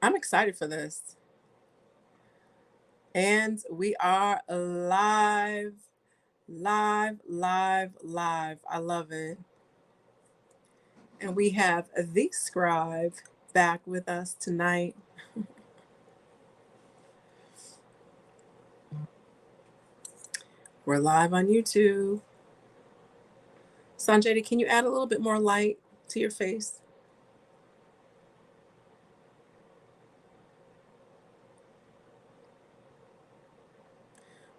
I'm excited for this. And we are live. I love it. And we have the scribe back with us tonight. We're live on YouTube. Sonjedi, can you add a little bit more light to your face?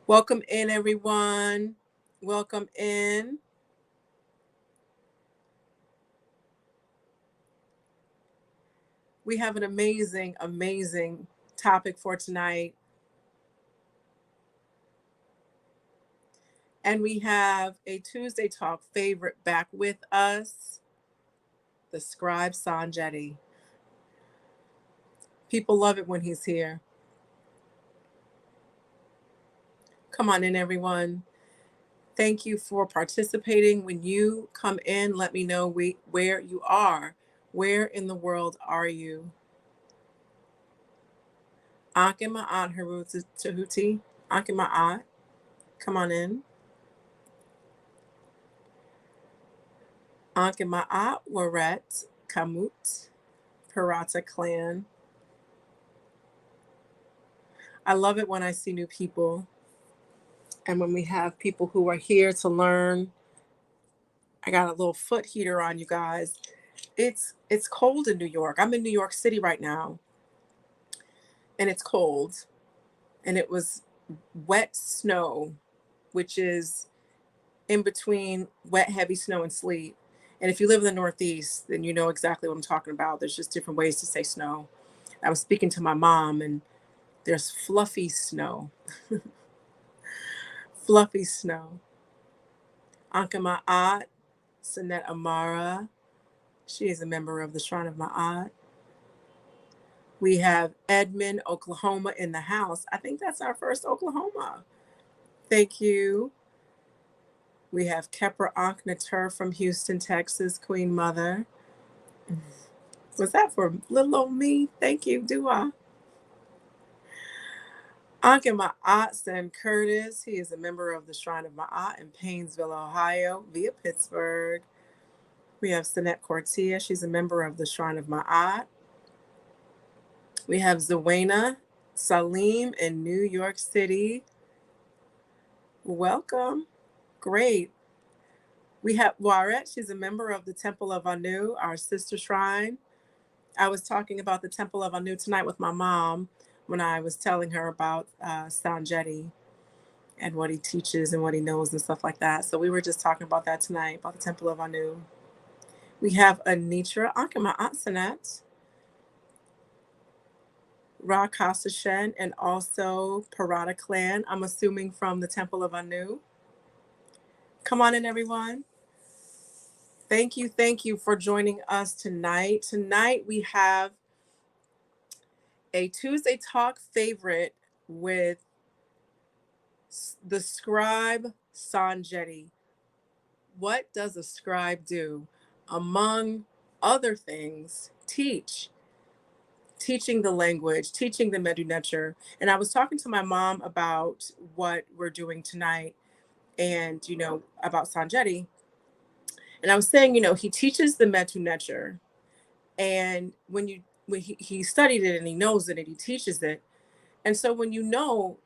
Welcome in, everyone. Welcome in. We have an amazing topic for tonight. And we have a Tuesday Talk favorite back with us, the Scribe Sonjedi. People love it when he's here. Come on in, everyone. Thank you for participating. When you come in, let me know where you are. Where in the world are you? Ankh and Ma'at Tahuti. Ankh and Ma'at. Come on in. Ankh and Ma'at Waret Kamut Parata Clan. I love it when I see new people. And when we have people who are here to learn. I got a little foot heater on, you guys. It's cold in New York. I'm in New York City right now. And it's cold. And it was wet snow, which is in between wet, heavy snow and sleet. And if you live in the Northeast, then you know exactly what I'm talking about. There's just different ways to say snow. I was speaking to my mom, and there's fluffy snow. Fluffy snow. Anka Ma'at, Sanet Amara. She is a member of the Shrine of Ma'at. We have Edmond, Oklahoma in the house. I think that's our first Oklahoma. Thank you. We have Kepra Ankh Natur from Houston, Texas, Queen Mother. Was that for little old me? Thank you, Dua. Ankh and Ma'at Sen Curtis. He is a member of the Shrine of Ma'at in Painesville, Ohio, via Pittsburgh. We have Sanette Cortia. She's a member of the Shrine of Ma'at. We have Zawena Salim in New York City. Welcome. Great. We have Waret. She's a member of the Temple of Anu, our sister shrine. I was talking about the Temple of Anu tonight with my mom when I was telling her about Sonjedi and what he teaches and what he knows and stuff like that. So we were just talking about that tonight, about the Temple of Anu. We have Anitra Ankama Ansanat, Ra Kasashen, and also Parada clan, I'm assuming from the Temple of Anu. Come on in, everyone. Thank you for joining us tonight. Tonight we have a Tuesday Talk favorite with the Scribe Sonjedi. What does a scribe do? Among other things, teaching the language, teaching the Medu Neter. And I was talking to my mom about what we're doing tonight and, about Sonjedi. And I was saying, he teaches the Medu Neter. And when he studied it and he knows it and he teaches it. And so when you know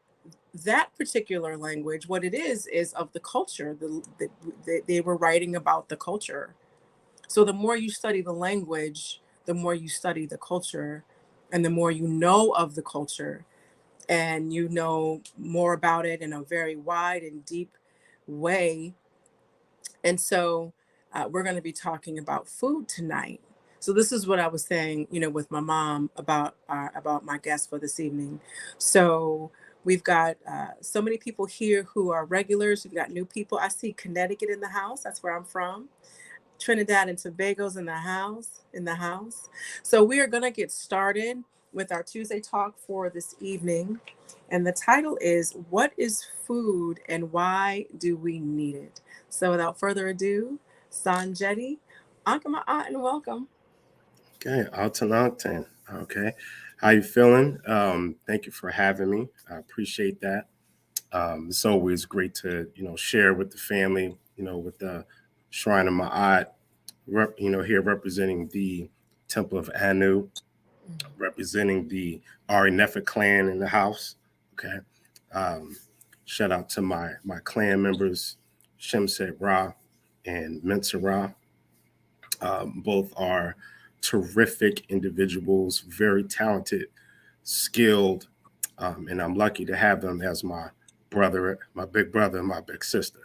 that particular language, what it is of the culture, they were writing about the culture. So the more you study the language, the more you study the culture, and the more you know of the culture, and you know more about it in a very wide and deep way. And so we're going to be talking about food tonight. So this is what I was saying, with my mom about my guest for this evening. So we've got so many people here who are regulars. We've got new people. I see Connecticut in the house. That's where I'm from. Trinidad and Tobago's in the house. So we are going to get started with our Tuesday Talk for this evening. And the title is, What is Food and Why Do We Need It? So without further ado, Sonjedi, Ankh and welcome. Okay, Altan Octane. Okay. How you feeling? Thank you for having me. I appreciate that. It's always great to, share with the family, with the Shrine of Ma'at, here representing the Temple of Anu, representing the Ari Nefer clan in the house. Okay. Um, Shout out to my clan members, Shemset Ra and Mensa Ra. Both are terrific individuals, very talented, skilled, and I'm lucky to have them as my big brother, and my big sister.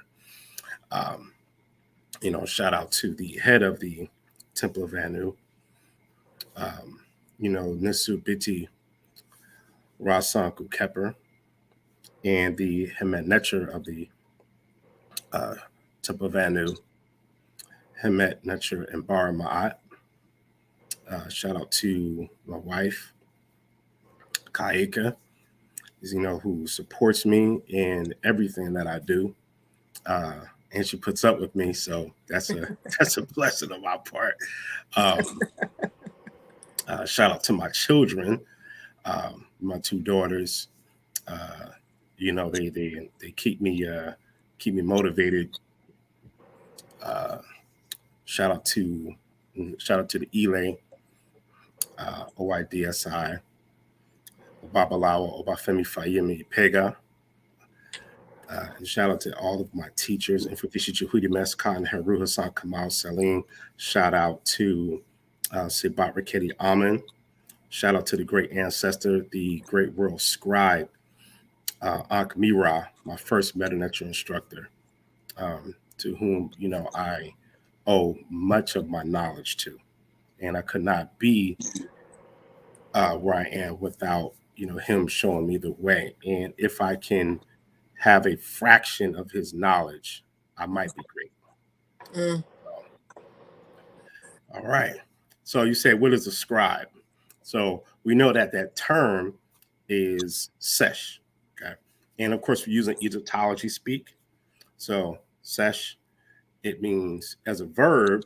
Um, Shout out to the head of the Temple of Anu, Nisu Biti Rasanku Kepper, and the Hemet Netcher of the uh, Temple of Anu, Hemet Netcher and Bar Ma'at. Shout out to my wife, Kaika, who supports me in everything that I do. Uh, and she puts up with me, so that's a that's a blessing on my part. Um, Shout out to my children, my two daughters. Uh, they keep me motivated. Uh, shout out to Shout out to the Elay, OIDSI, Babalawa, Obafemi Fayemi Pega. And shout out to all of my teachers, Infukishi Juhudi Meskat and Haru Hassan Kamal Salim. Shout out to Sibat Raketi Amen. Shout out to the great ancestor, the great world scribe, Ankh Mira, my first Metanetra instructor, to whom, I owe much of my knowledge to. And I could not be where I am without, him showing me the way. And if I can have a fraction of his knowledge, I might be great. Mm. All right. So you say, what is a scribe? So we know that that term is sesh. Okay. And of course, we're using Egyptology speak. So sesh, it means as a verb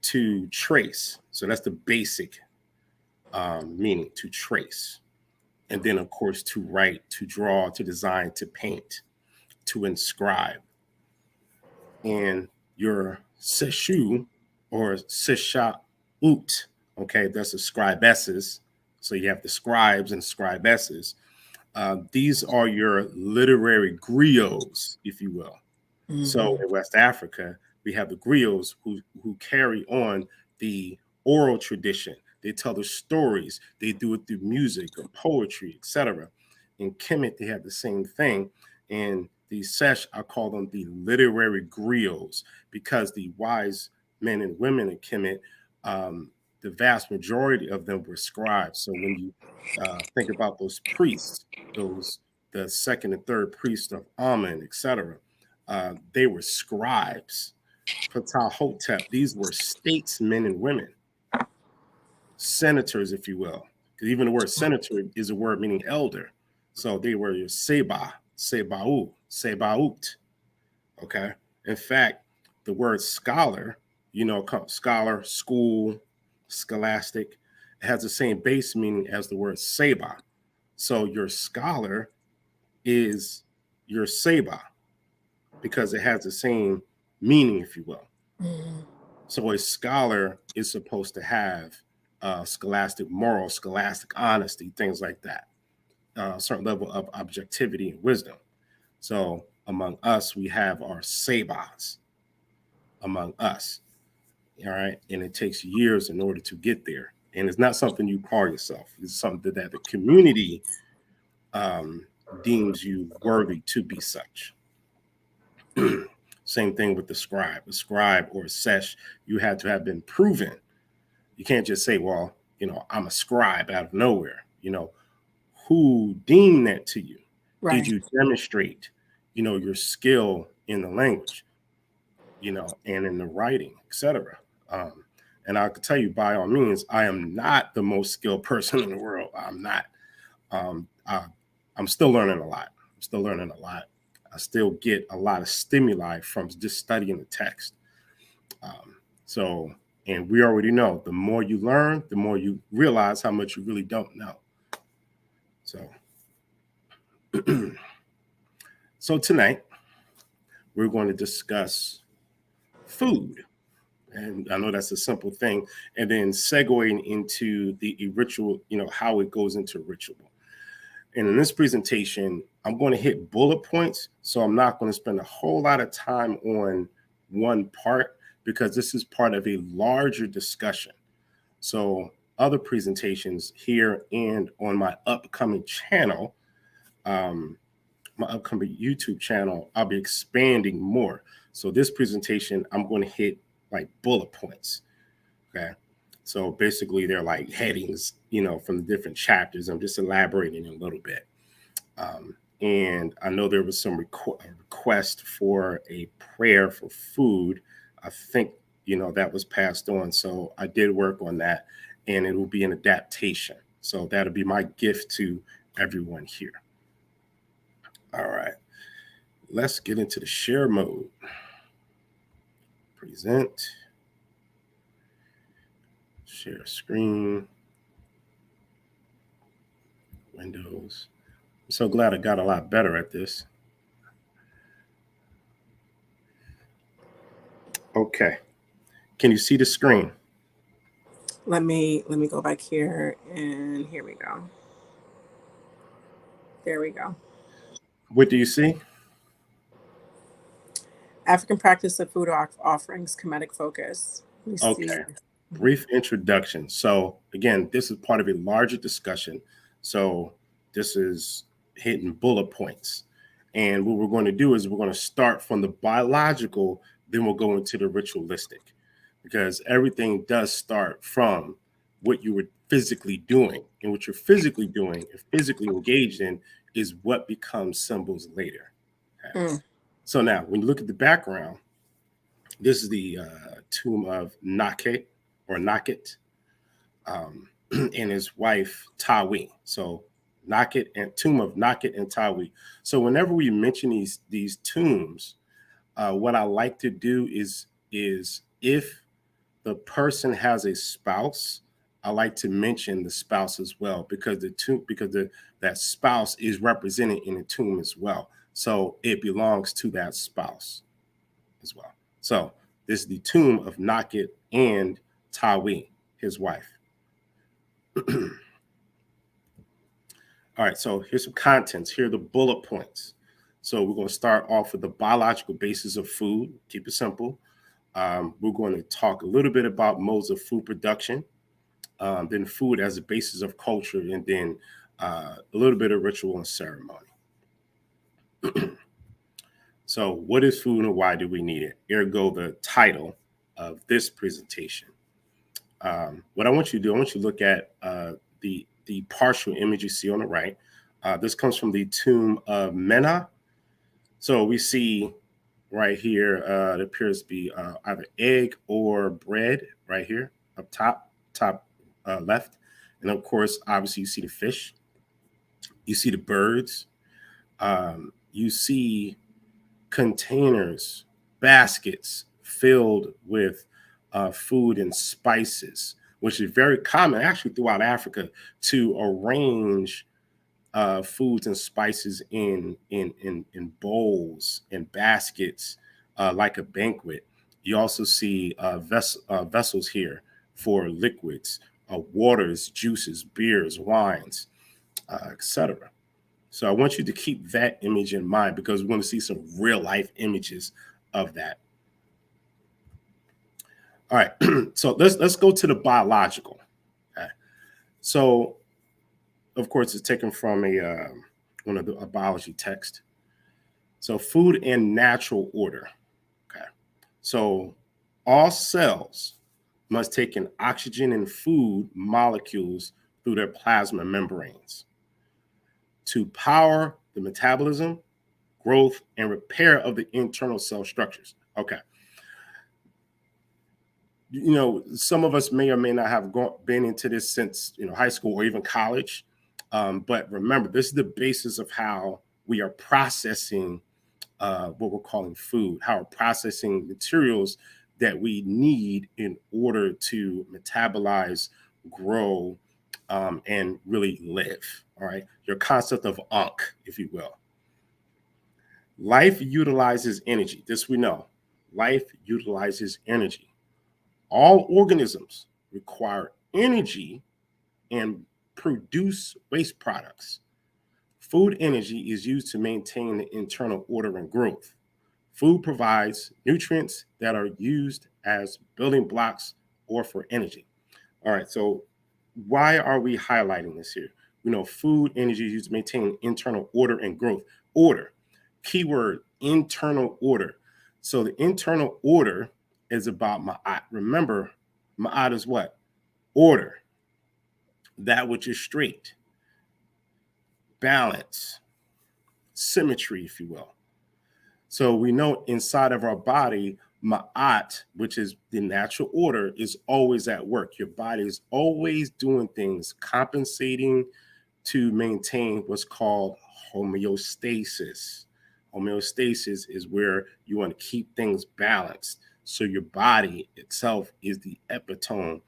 to trace. So that's the basic meaning, to trace. And then, of course, to write, to draw, to design, to paint, to inscribe. And your seshu or sesha ut, okay, that's the scribesses. So you have the scribes and scribesses. These are your literary griots, if you will. Mm-hmm. So in West Africa, we have the griots who carry on the oral tradition. They tell the stories. They do it through music or poetry, etc. In Kemet, they have the same thing. And the Sesh, I call them the literary griots because the wise men and women in Kemet, the vast majority of them were scribes. So when you think about those priests, the second and third priests of Amen, etc., they were scribes. Ptahhotep, these were statesmen and women, senators, if you will. Because even the word senator is a word meaning elder. So they were your Seba, Sebau, Sebaut. Okay. In fact, the word scholar, scholar, school, scholastic, it has the same base meaning as the word Seba. So your scholar is your Seba because it has the same meaning, if you will. Mm-hmm. So a scholar is supposed to have scholastic moral, scholastic honesty, things like that, a certain level of objectivity and wisdom. So among us, we have our sabas among us. All right. And it takes years in order to get there. And it's not something you call yourself. It's something that the community um, deems you worthy to be such. Same thing with the scribe. A scribe or a sesh, you had to have been proven. You can't just say, well, I'm a scribe out of nowhere. Who deemed that to you? Right. Did you demonstrate, your skill in the language, and in the writing, etc.? Um, and I could tell you by all means, I am not the most skilled person in the world. I'm not. I'm still learning a lot. I'm still learning a lot. I still get a lot of stimuli from just studying the text. Um, so And we already know the more you learn, the more you realize how much you really don't know. So, so tonight we're going to discuss food. And I know that's a simple thing. And then segueing into the ritual, how it goes into ritual. And in this presentation, I'm going to hit bullet points. So I'm not going to spend a whole lot of time on one part because this is part of a larger discussion. So other presentations here and on my upcoming channel, my upcoming YouTube channel, I'll be expanding more. So this presentation, I'm going to hit like bullet points. Okay. So basically they're like headings, from the different chapters. I'm just elaborating a little bit. And I know there was some request for a prayer for food. I think, that was passed on. So I did work on that, and it will be an adaptation. So that'll be my gift to everyone here. All right. Let's get into the share mode. Present. Share screen. Windows. I'm so glad I got a lot better at this. Okay. Can you see the screen? Let me go back here, and here we go. There we go. What do you see? African practice of food offerings, Kemetic Focus. Okay. Brief introduction. So again, this is part of a larger discussion. So this is hitting bullet points. And what we're going to do is we're going to start from the biological, then we'll go into the ritualistic, because everything does start from what you were physically doing. And what you're physically doing and physically engaged in is what becomes symbols later. Okay? So now when you look at the background, this is the tomb of Nakhet or Nakhet and his wife Tawi. So Nakhet and tomb of Nakhet and Tawi. So whenever we mention these tombs, what I like to do is if the person has a spouse, I like to mention the spouse as well, because that spouse is represented in the tomb as well. So it belongs to that spouse as well. So this is the tomb of Nakhet and Tawi, his wife. All right, so here's some contents. Here are the bullet points. So we're going to start off with the biological basis of food. Keep it simple. We're going to talk a little bit about modes of food production, then food as a basis of culture, and then a little bit of ritual and ceremony. So what is food and why do we need it? Ergo the title of this presentation. What I want you to do, I want you to look at the partial image you see on the right. This comes from the tomb of Mena. So we see right here, it appears to be either egg or bread right here up top left. And of course, obviously you see the fish, you see the birds, you see containers, baskets filled with food and spices, which is very common actually throughout Africa to arrange foods and spices in bowls and baskets like a banquet. You also see vessels here for liquids, waters, juices, beers, wines, etc. So I want you to keep that image in mind because we want to see some real life images of that. All right, so let's go to the biological. Okay. So, of course, it's taken from one of a biology text. So, food in natural order. Okay. So, all cells must take in oxygen and food molecules through their plasma membranes to power the metabolism, growth, and repair of the internal cell structures. Okay. Some of us may or may not have been into this since high school or even college, but remember, this is the basis of how we are processing what we're calling food, how we're processing materials that we need in order to metabolize, grow, and really live. All right. Your concept of Ankh, if you will. Life utilizes energy. This we know. Life utilizes energy. All organisms require energy and produce waste products. Food energy is used to maintain the internal order and growth. Food provides nutrients that are used as building blocks or for energy. All right, so why are we highlighting this here? We know food energy is used to maintain internal order and growth. Order, keyword, internal order. So the internal order is about ma'at. Remember, ma'at is what? Order, that which is straight, balance, symmetry, if you will. So we know inside of our body, ma'at, which is the natural order, is always at work. Your body is always doing things, compensating to maintain what's called homeostasis. Homeostasis is where you want to keep things balanced. So your body itself is the epitome,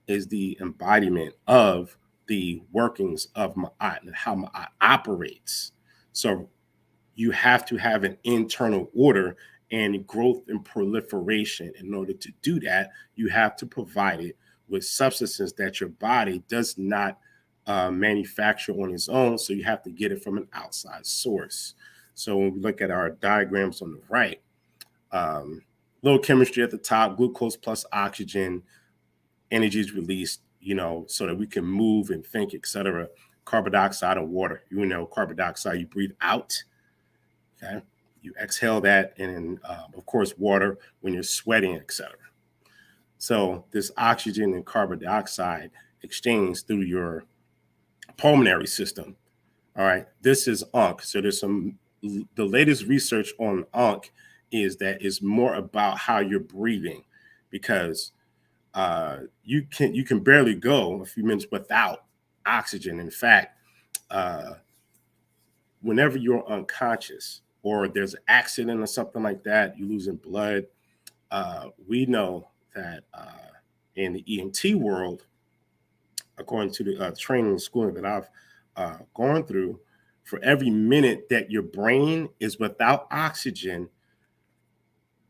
is the embodiment of the workings of ma'at and how ma'at operates. So you have to have an internal order and growth and proliferation. In order to do that, you have to provide it with substances that your body does not manufacture on its own. So you have to get it from an outside source. So when we look at our diagrams on the right, little chemistry at the top, glucose plus oxygen, energy is released, so that we can move and think, etc. Carbon dioxide and water. Carbon dioxide you breathe out. Okay, you exhale that, and of course, water when you're sweating, etc. So this oxygen and carbon dioxide exchange through your pulmonary system. All right, this is Ankh. So the latest research on Ankh is that it's more about how you're breathing, because you can barely go a few minutes without oxygen. In fact, whenever you're unconscious or there's an accident or something like that, you're losing blood, we know that in the EMT world, according to the training and schooling that I've gone through, for every minute that your brain is without oxygen,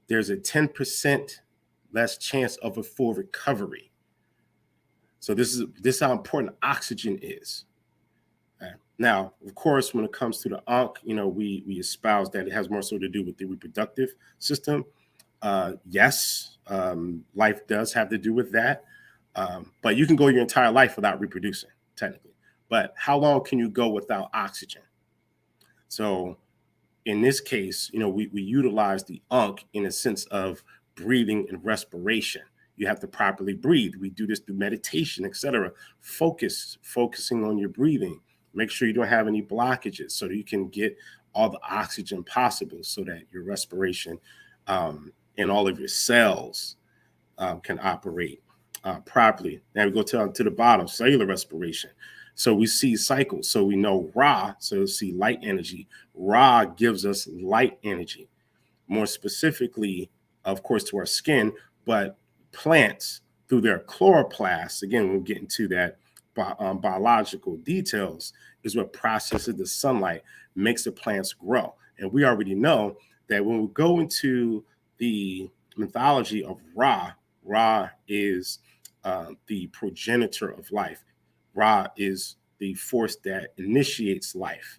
there's a 10% less chance of a full recovery. So this is how important oxygen is. Now, of course, when it comes to the Ankh, we espouse that it has more so to do with the reproductive system. Yes, life does have to do with that. But you can go your entire life without reproducing, technically. But how long can you go without oxygen? So in this case, we utilize the Ankh in a sense of breathing and respiration. You have to properly breathe. We do this through meditation, etc. Focusing on your breathing. Make sure you don't have any blockages so that you can get all the oxygen possible so that your respiration and all of your cells can operate properly. Now we go to the bottom, cellular respiration. So we see cycles. So we know Ra, so see light energy. Ra gives us light energy. More specifically, of course, to our skin, but plants through their chloroplasts, again, we'll get into that biological details, is what processes the sunlight, makes the plants grow. And we already know that when we go into the mythology of Ra, Ra is the progenitor of life. Ra is the force that initiates life.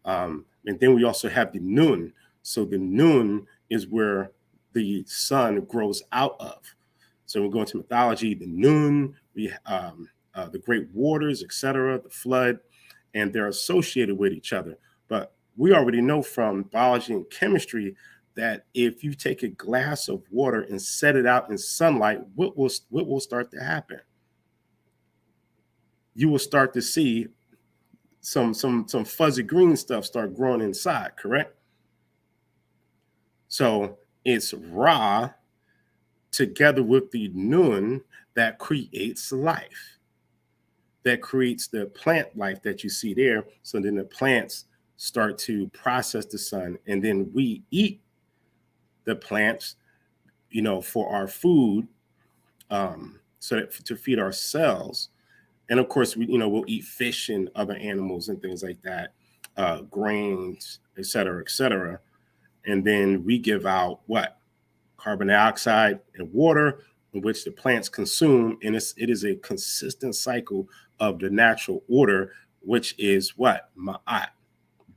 And then we also have the Nun. So the Nun is where the sun grows out of. So we go into mythology, the Nun, the great waters, etc., the flood, and they're associated with each other. But we already know from biology and chemistry that if you take a glass of water and set it out in sunlight, what will start to happen? You will start to see some fuzzy green stuff start growing inside, correct? So it's Ra together with the Nun that creates life, that creates the plant life that you see there. So then the plants start to process the sun, and then we eat the plants for our food, so that to feed ourselves. And of course, we'll eat fish and other animals and things like that, grains, et cetera, and then we give out what? Carbon dioxide and water, in which the plants consume, and it is a consistent cycle of the natural order, which is what? Ma'at,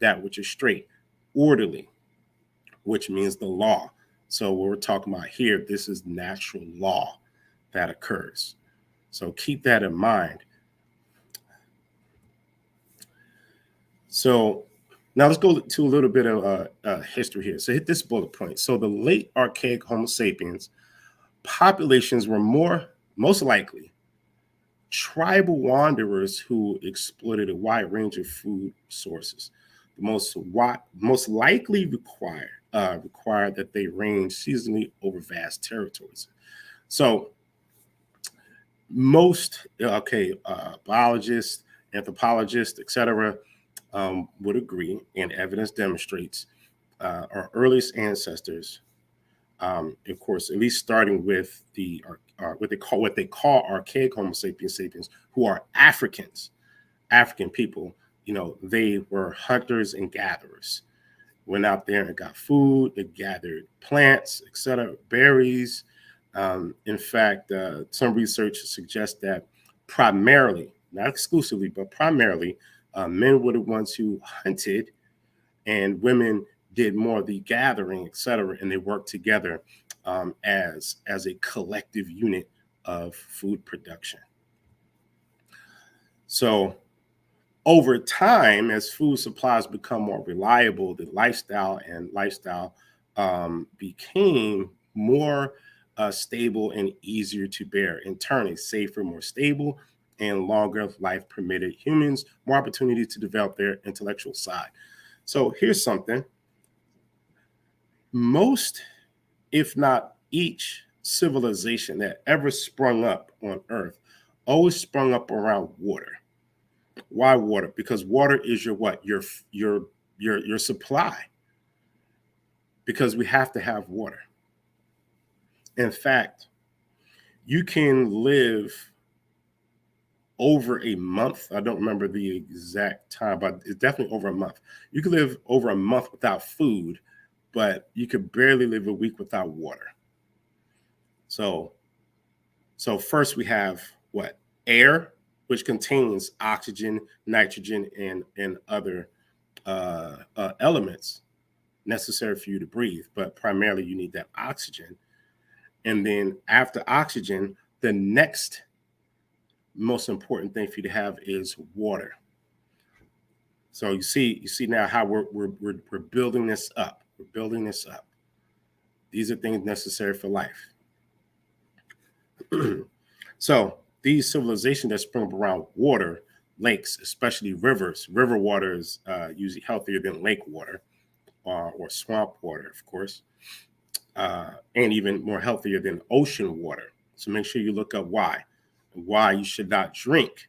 that which is straight, orderly, which means the law. So what we're talking about here, this is natural law that occurs. So keep that in mind. So now let's go to a little bit of history here. So hit this bullet point. So the late archaic Homo sapiens populations were most likely tribal wanderers who exploited a wide range of food sources. The most likely required that they range seasonally over vast territories. So most biologists, anthropologists, etc., would agree, and evidence demonstrates our earliest ancestors, of course, at least starting with the what they call archaic Homo sapiens, who are African people. They were hunters and gatherers. Went out there and got food. They gathered plants, etc., berries. In fact, some research suggests that primarily, not exclusively, but primarily, men were the ones who hunted, and women did more of the gathering, etc., and they worked together as a collective unit of food production. So over time, as food supplies become more reliable, the lifestyle became more stable and easier to bear. In turn, a safer, more stable, and longer life permitted humans more opportunity to develop their intellectual side. So here's something. Most, if not each, civilization that ever sprung up on Earth always sprung up around water. Why water? Because water is your what? Your supply. Because we have to have water. In fact, you can live over a month. I don't remember the exact time, but it's definitely over a month. You can live over a month without food, but you could barely live a week without water. So first we have what? Air, which contains oxygen, nitrogen, and other elements necessary for you to breathe. But primarily you need that oxygen. And then after oxygen, the next most important thing for you to have is water. So you see now how we're building this up. We're building this up. These are things necessary for life. So these civilizations that spring up around water, lakes, especially rivers. River water is usually healthier than lake water or swamp water, of course, and even more healthier than ocean water. So make sure you look up why you should not drink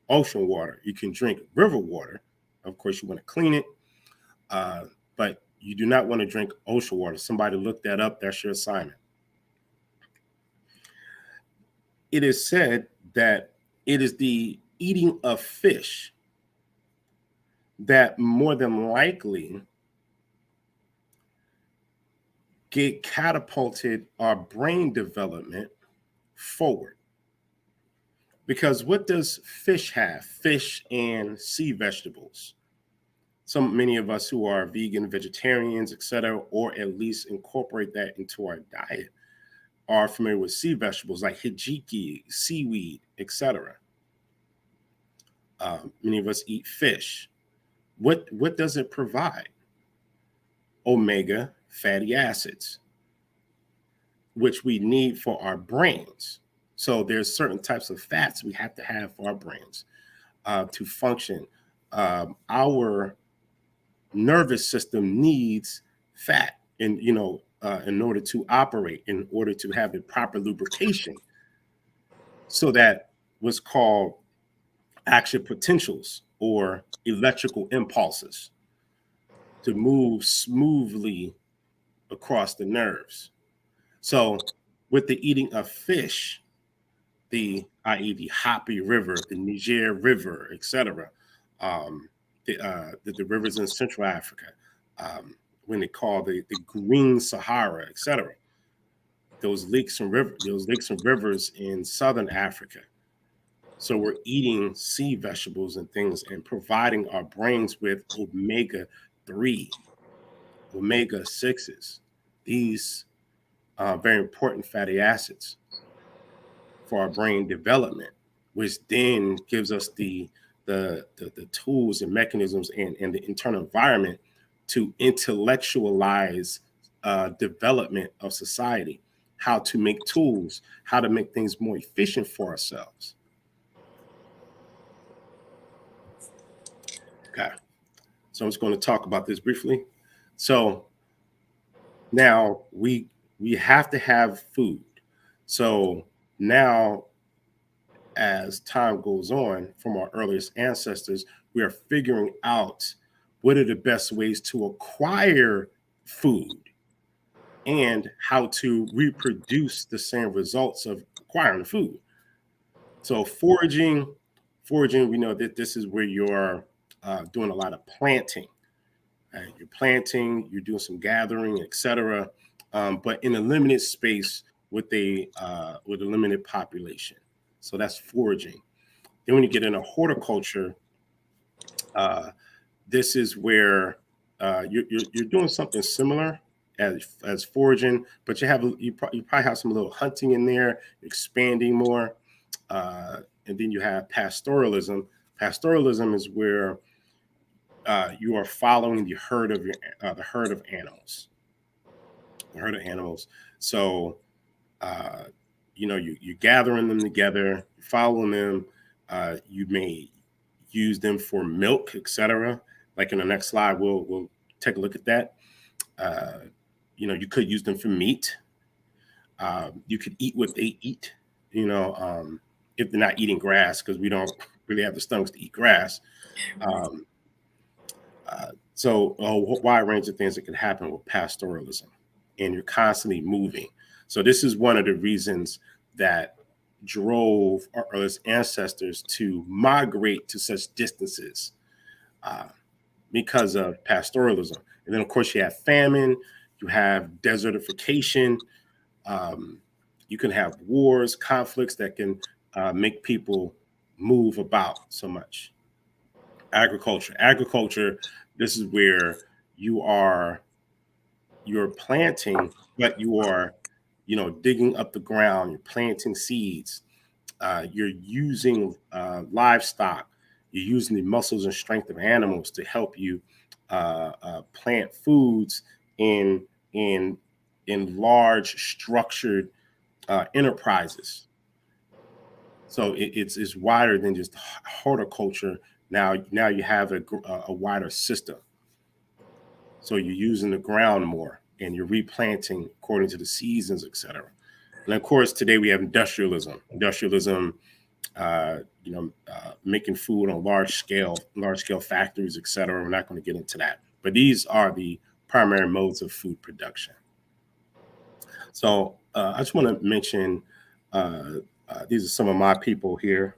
ocean water. You can drink river water. Of course, you want to clean it, but you do not want to drink ocean water. Somebody look that up. That's your assignment. It is said that it is the eating of fish that more than likely get catapulted our brain development forward. Because what does fish have? Fish and sea vegetables. Many of us who are vegan, vegetarians, etc., or at least incorporate that into our diet, are familiar with sea vegetables like hijiki, seaweed, etc. Many of us eat fish. What does it provide? Omega fatty acids, which we need for our brains. So there's certain types of fats we have to have for our brains to function. Our nervous system needs fat in order to operate, in order to have the proper lubrication, so that what's called action potentials or electrical impulses to move smoothly across the nerves. So with the eating of fish, i.e. the Happy River, the Niger River, etc., um, the rivers in Central Africa, um, when they call the Green Sahara, etc., those lakes and rivers in Southern Africa. So we're eating sea vegetables and things and providing our brains with omega 3, omega 6s, these very important fatty acids for our brain development, which then gives us the tools and mechanisms and the internal environment to intellectualize development of society, how to make tools, how to make things more efficient for ourselves. Okay, so I'm just going to talk about this briefly. So now we have to have food. So now, as time goes on, from our earliest ancestors, we are figuring out what are the best ways to acquire food and how to reproduce the same results of acquiring food. So foraging, we know that this is where you're doing a lot of planting. You're planting, you're doing some gathering, etc., but in a limited space with a limited population. So that's foraging. Then when you get into horticulture, uh, this is where you're doing something similar as foraging, but you probably have some little hunting in there, expanding more, and then you have pastoralism. Pastoralism is where you are following the herd of animals, the herd of animals. So uh, you're gathering them together, following them. You may use them for milk, etc. Like in the next slide, we'll take a look at that. Uh, you could use them for meat. You could eat what they eat. You know, if they're not eating grass, because we don't really have the stomachs to eat grass. Um, so a wide range of things that can happen with pastoralism, and you're constantly moving. So this is one of the reasons that drove our earliest ancestors to migrate to such distances, uh, because of pastoralism. And then, of course, you have famine, you have desertification, um, you can have wars, conflicts that can make people move about so much. Agriculture, this is where you are you're planting, but you are digging up the ground, you're planting seeds, you're using livestock, you're using the muscles and strength of animals to help you plant foods in in in large structured enterprises. So it's wider than just horticulture. Now you have a wider system. So you're using the ground more and you're replanting according to the seasons, etc. And of course, today we have industrialism. Industrialism, making food on large scale factories, etc. We're not going to get into that, but these are the primary modes of food production. So I just want to mention these are some of my people here.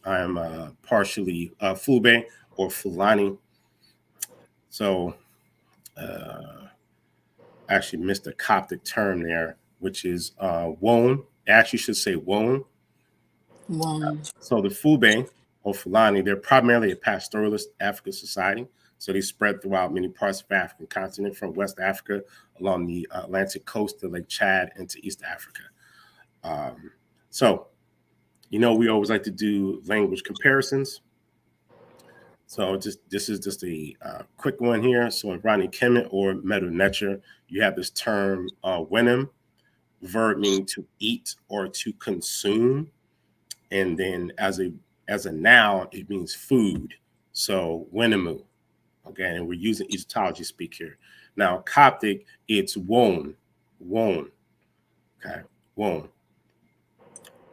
I'm partially Fulbe or Fulani. So actually missed a Coptic term there, which is Won. Actually, should say Won. One. So the Fube or Fulani, they're primarily a pastoralist African society. So they spread throughout many parts of the African continent, from West Africa along the Atlantic coast to Lake Chad into East Africa. So, we always like to do language comparisons. So this is just a quick one here. So in Rodney Kemet or Medu Neter, you have this term wenim, verb meaning to eat or to consume, and then as a noun it means food. So wenimu, okay, and we're using Egyptology speak here. Now Coptic, it's won, okay, won.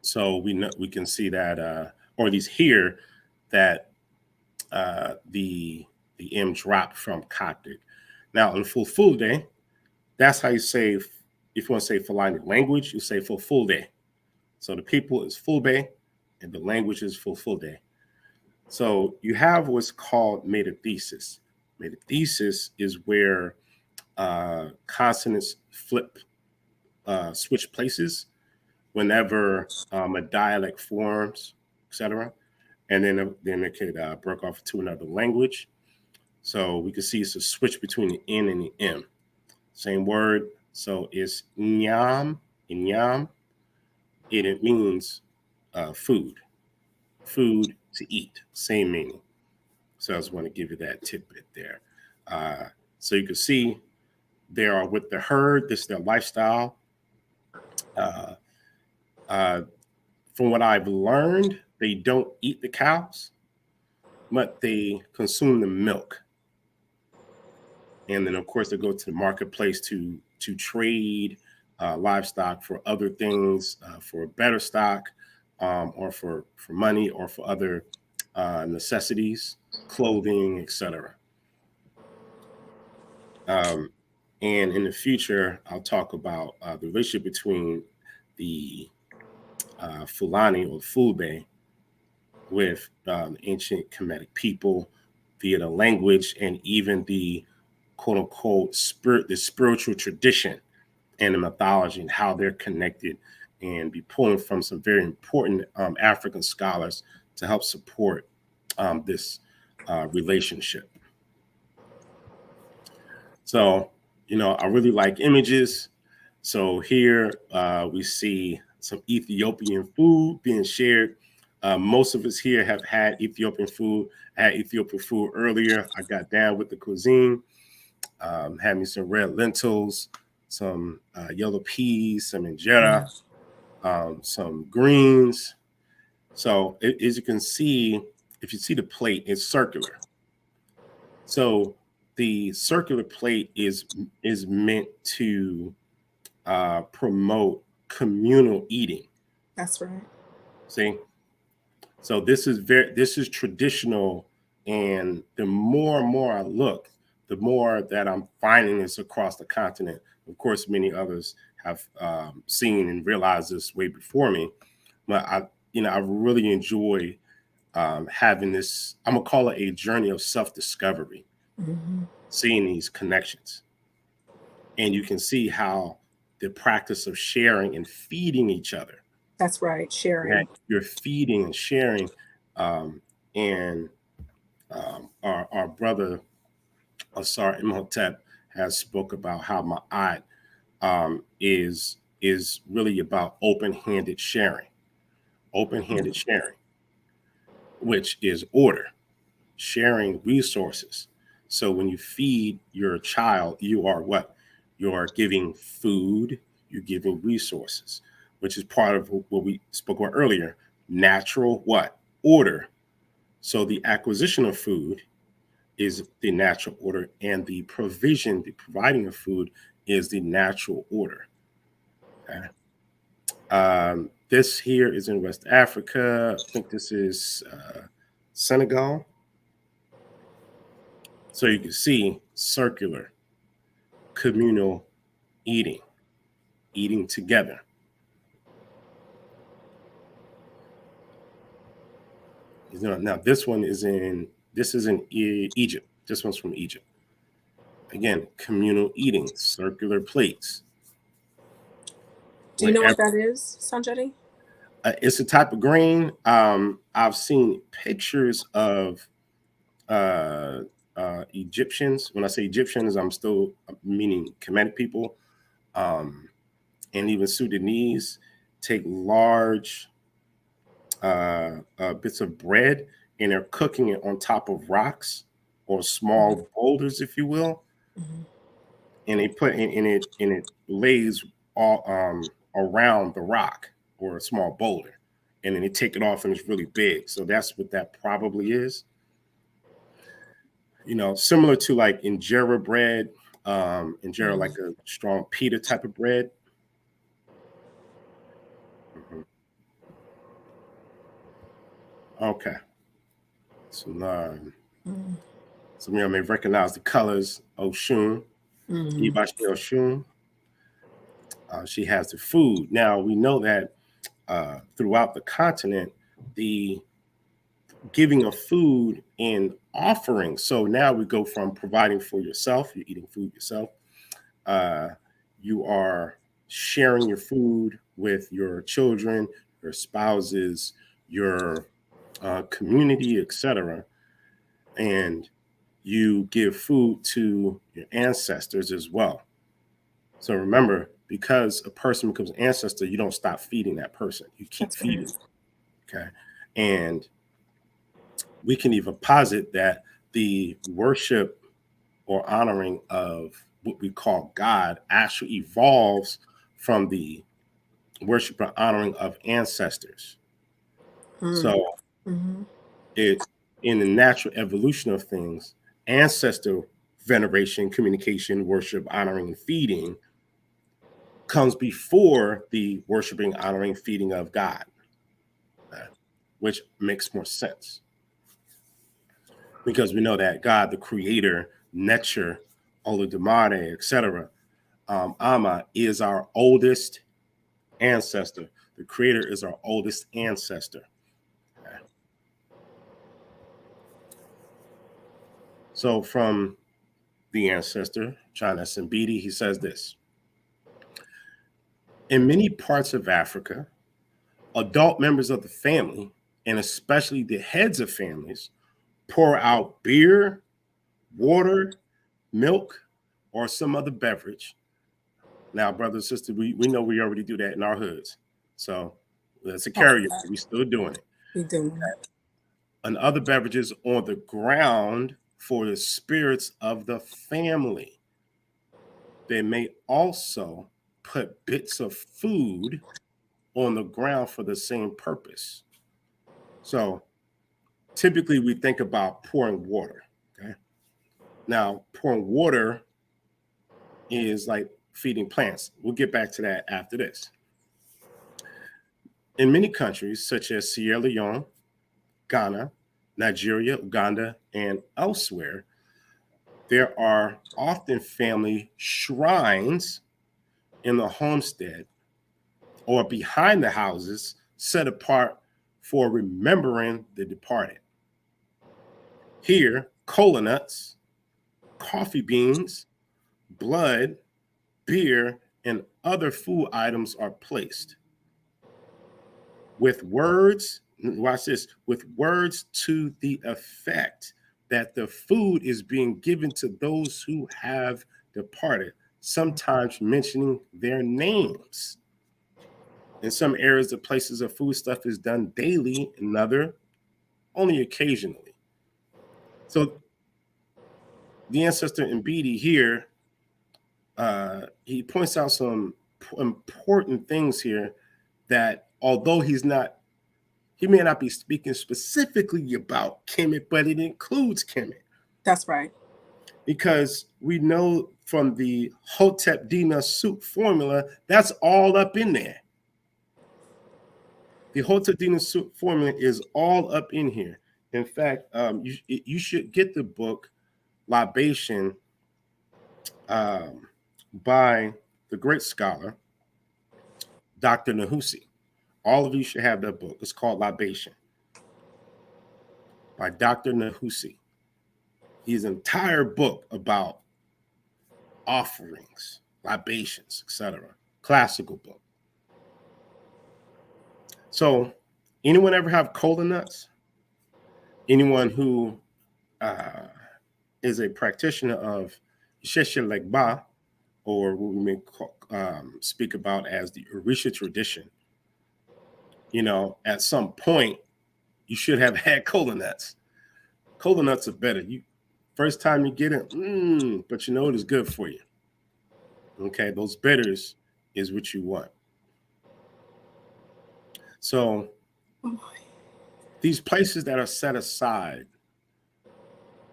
So we can see that, or these here, that the M dropped from Coptic. Now in Fulfulde, that's how you say if you want to say Fulani language, you say Fulfulde. So the people is Fulbe, and the language is Fulfulde. So you have what's called metathesis. Metathesis is where consonants switch places whenever a dialect forms, etc. And then it could break off to another language. So we can see it's a switch between the N and the M. Same word. So it's nyam, inyam. It means food to eat. Same meaning. So I just want to give you that tidbit there. So you can see they are with the herd. This is their lifestyle. Uh, uh, from what I've learned, they don't eat the cows, but they consume the milk. And then, of course, they go to the marketplace to trade livestock for other things, for better stock, or for money, or for other necessities, clothing, etc. And in the future, I'll talk about the relationship between the Fulani or Fulbe with ancient Kemetic people via the language and even the quote unquote the spiritual tradition and the mythology and how they're connected, and be pulling from some very important African scholars to help support this relationship. So, I really like images. So here we see some Ethiopian food being shared. Most of us here have had Ethiopian food. I had Ethiopian food earlier. I got down with the cuisine. Had me some red lentils, some yellow peas, some injera, some greens. So as you can see, if you see the plate, it's circular. So the circular plate is meant to promote communal eating. That's right. See, so this is traditional, and the more and more I look, the more that I'm finding this across the continent. Of course, many others have seen and realized this way before me, but I really enjoy having this. I'm gonna call it a journey of self-discovery, seeing these connections, and you can see how the practice of sharing and feeding each other. That's right. Sharing. That you're feeding and sharing, and our brother Asar Imhotep has spoke about how Ma'at is really about open-handed sharing, which is order, sharing resources. So when you feed your child, you are what? You are giving food, you're giving resources, which is part of what we spoke about earlier. Natural what? Order. So the acquisition of food is the natural order, and the providing of food is the natural order. Okay. This here is in West Africa. I think this is Senegal. So you can see circular, communal eating together. Now this is in Egypt. This one's from Egypt. Again, communal eating, circular plates. Do you know what that is, Sonjedi? It's a type of grain. I've seen pictures of Egyptians. When I say Egyptians, I'm still meaning Kemetic people, and even Sudanese take large bits of bread, and they're cooking it on top of rocks or small boulders, if you will, and they put in it, and it lays all around the rock or a small boulder, and then they take it off, and it's really big. So that's what that probably is. Similar to like injera bread, injera like a strong pita type of bread. Okay. So some of you may recognize the colors. Oshun, Ibashi Oshun. She has the food. Now we know that throughout the continent, the giving of food and offering. So now we go from providing for yourself, you're eating food yourself. Uh, you are sharing your food with your children, your spouses, your community, etc. And you give food to your ancestors as well. So remember, because a person becomes an ancestor, you don't stop feeding that person. You keep That's right. feeding. Okay. And we can even posit that the worship or honoring of what we call God actually evolves from the worship and honoring of ancestors. So Mm-hmm. it in the natural evolution of things, ancestor veneration, communication, worship, honoring, and feeding comes before the worshiping, honoring, feeding of God, which makes more sense because we know that God, the creator, nature, Olodumare, etc., Ama is our oldest ancestor. The creator is our oldest ancestor. Okay. So from the ancestor, John Smbidi, he says this. In many parts of Africa, adult members of the family, and especially the heads of families, pour out beer, water, milk, or some other beverage. Now, brother and sister, we know we already do that in our hoods. So that's a karaoke. We still doing it. We do. And other beverages on the ground for the spirits of the family. They may also put bits of food on the ground for the same purpose. So typically we think about pouring water. Okay. Now, pouring water is like feeding plants. We'll get back to that after this. In many countries, such as Sierra Leone, Ghana, Nigeria, Uganda, and elsewhere, there are often family shrines in the homestead or behind the houses set apart for remembering the departed. Here, cola nuts, coffee beans, blood, beer, and other food items are placed. With words, watch this, with words to the effect that the food is being given to those who have departed, sometimes mentioning their names. In some areas, the places of food stuff is done daily, in other, only occasionally. So the ancestor Mbidi here, he points out some important things here that although he may not be speaking specifically about Kemet, but it includes Kemet. That's right. Because we know from the Hotep Dina soup formula, that's all up in there. The Hotep Dina soup formula is all up in here. In fact, you should get the book Libation by the great scholar, Dr. Nahusi. All of you should have that book. It's called Libation by Dr. Nahusi. His entire book about offerings, libations, etc. Classical book. So, anyone ever have cola nuts? Anyone who is a practitioner of Sheshe Legba, or what we may speak about as the Orisha tradition, at some point, you should have had cola nuts. Cola nuts are better. First time you get it, but you know it is good for you. Okay, those bitters is what you want. So these places that are set aside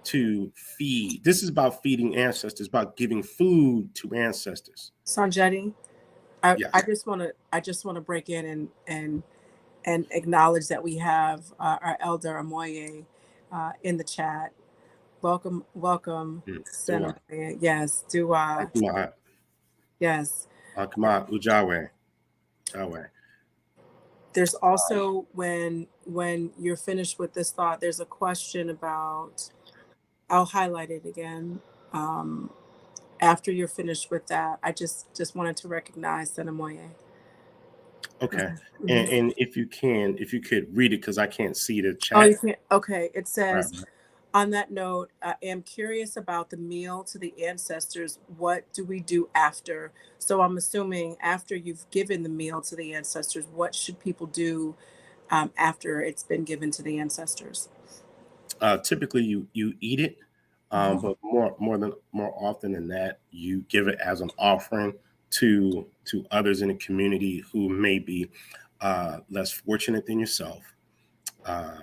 to feed, this is about feeding ancestors, about giving food to ancestors. Sonjedi, I just want to break in and acknowledge that we have our elder Amoye in the chat. Welcome, Senator. Yes, do Like, yes. Akma Ujawe. Jawe. There's also when you're finished with this thought, there's a question about. I'll highlight it again. Um, After you're finished with that, I just wanted to recognize Senamoye. Okay. Mhm. And if you could read it because I can't see the Oh, you chat. can't. Okay, it Right. says, on that note, I am curious about the meal to the ancestors. What do we do after? So I'm assuming after you've given the meal to the ancestors, what should people do after it's been given to the ancestors? Typically, you eat it, Mhm. but more often than that, you give it as an offering to others in the community who may be less fortunate than yourself. Uh,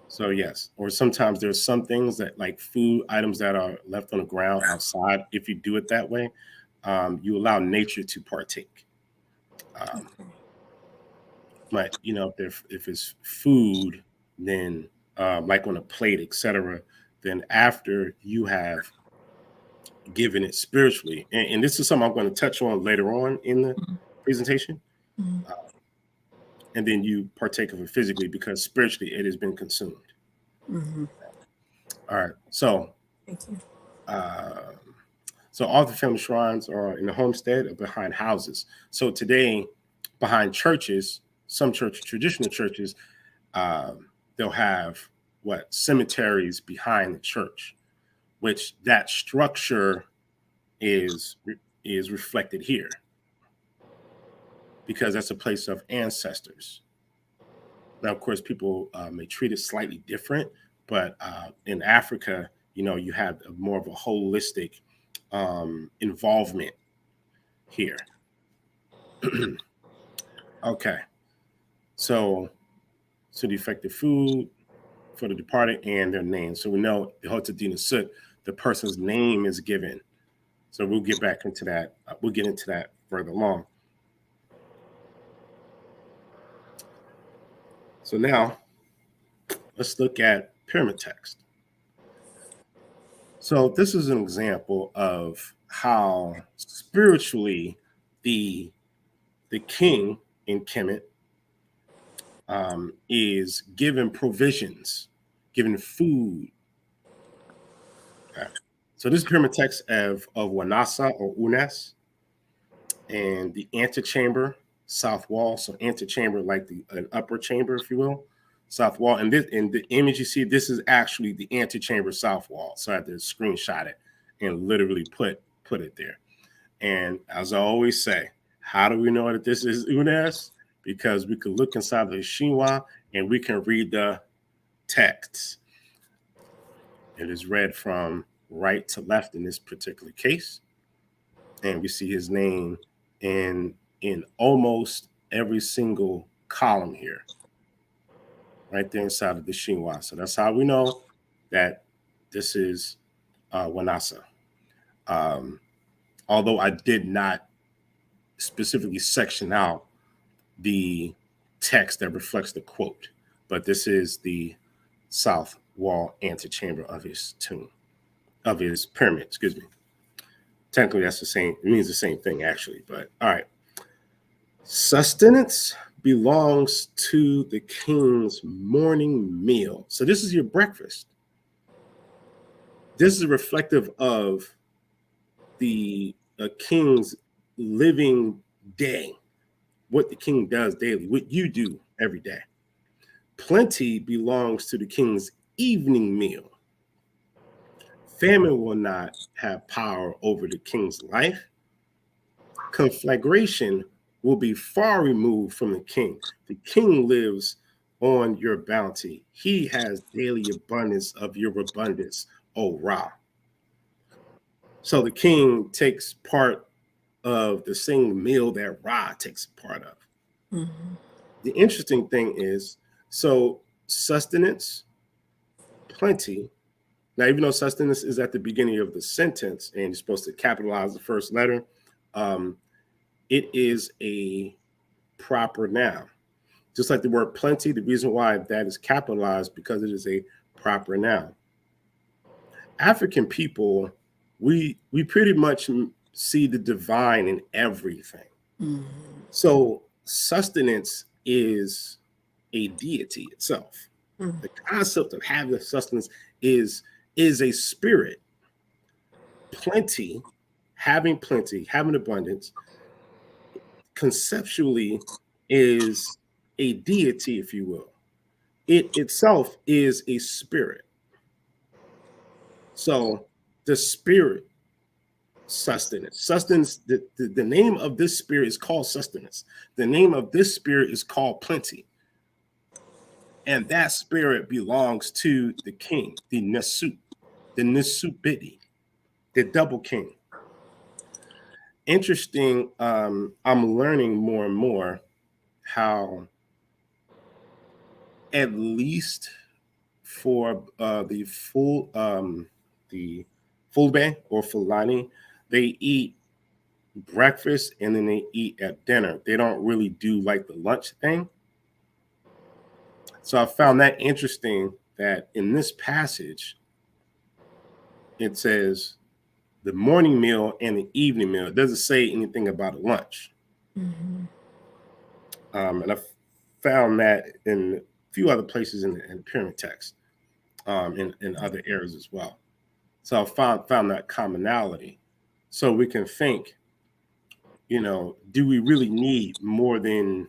so yes, or sometimes there's some things that like food items that are left on the ground outside. If you do it that way, you allow nature to partake. Um, Okay. but if it's food, then like on a plate, etc., then after you have given it spiritually, and this is something I'm going to touch on later on in the presentation, Mhm. uh, and then you partake of it physically because spiritually it has been consumed. Mhm. All right, so Thank you. uh, all the family shrines are in the homestead or behind houses. So today, behind churches, some traditional churches, they'll have what cemeteries behind the church, which that structure is is reflected here because that's a place of ancestors. Now, of course, people may treat it slightly different, but in Africa, you have more of a holistic involvement here. Okay, so the effective food for the departed and their name. So we know the Hotadina Sut, the person's name is given. So we'll get back into that. We'll get into that further along. So now let's look at pyramid text. So this is an example of how spiritually the king in Kemet is given provisions, given food. Okay. So this is pyramid text of Wanasa or Unas, and the antechamber, south wall. So antechamber, like an upper chamber, if you will, south wall. And this in the image you see, this is actually the antechamber south wall. So I had to screenshot it and literally put it there. And as I always say, how do we know that this is Unas? Because we can look inside the Shinwa and we can read the text. It is read from right to left in this particular case. And we see his name in almost every single column here, right there inside of the Shinwa. So that's how we know that this is Wanasa. Um, Although I did not specifically section out the text that reflects the quote, but this is the south wall antechamber of his tomb, of his pyramid, excuse me. Technically, that's the same, it means the same thing actually, but all right. Sustenance belongs to the king's morning meal. So this is your breakfast. This is reflective of the king's living day, what the king does daily, what you do every day. Plenty belongs to the king's evening meal. Famine will not have power over the king's life. Conflagration will be far removed from the king. The king lives on your bounty. He has daily abundance of your abundance, O Ra. So the king takes part of the same meal that Ra takes part of. Mhm. The interesting thing is, so sustenance, plenty. Now, even though sustenance is at the beginning of the sentence and you're supposed to capitalize the first letter, um, it is a proper noun. Just like the word plenty, the reason why that is capitalized because it is a proper noun. African people, we pretty much see the divine in everything. Mm-hmm. So sustenance is a deity itself. Mm-hmm. The concept of having sustenance is a spirit. Plenty, having abundance, conceptually is a deity, if you will. It itself is a spirit. So the spirit sustenance. Sustenance, the name of this spirit is called sustenance. The name of this spirit is called plenty. And that spirit belongs to the king, the Nisubiti, the double king. Interesting. I'm learning more and more how, at least for the Fulbe or Fulani, they eat breakfast and then they eat at dinner. They don't really do like the lunch thing. So I found that interesting that in this passage, it says the morning meal and the evening meal. It doesn't say anything about a lunch. Mm-hmm. And I found that in a few other places in the pyramid text, in other areas as well. So I found that commonality. So we can think, do we really need more than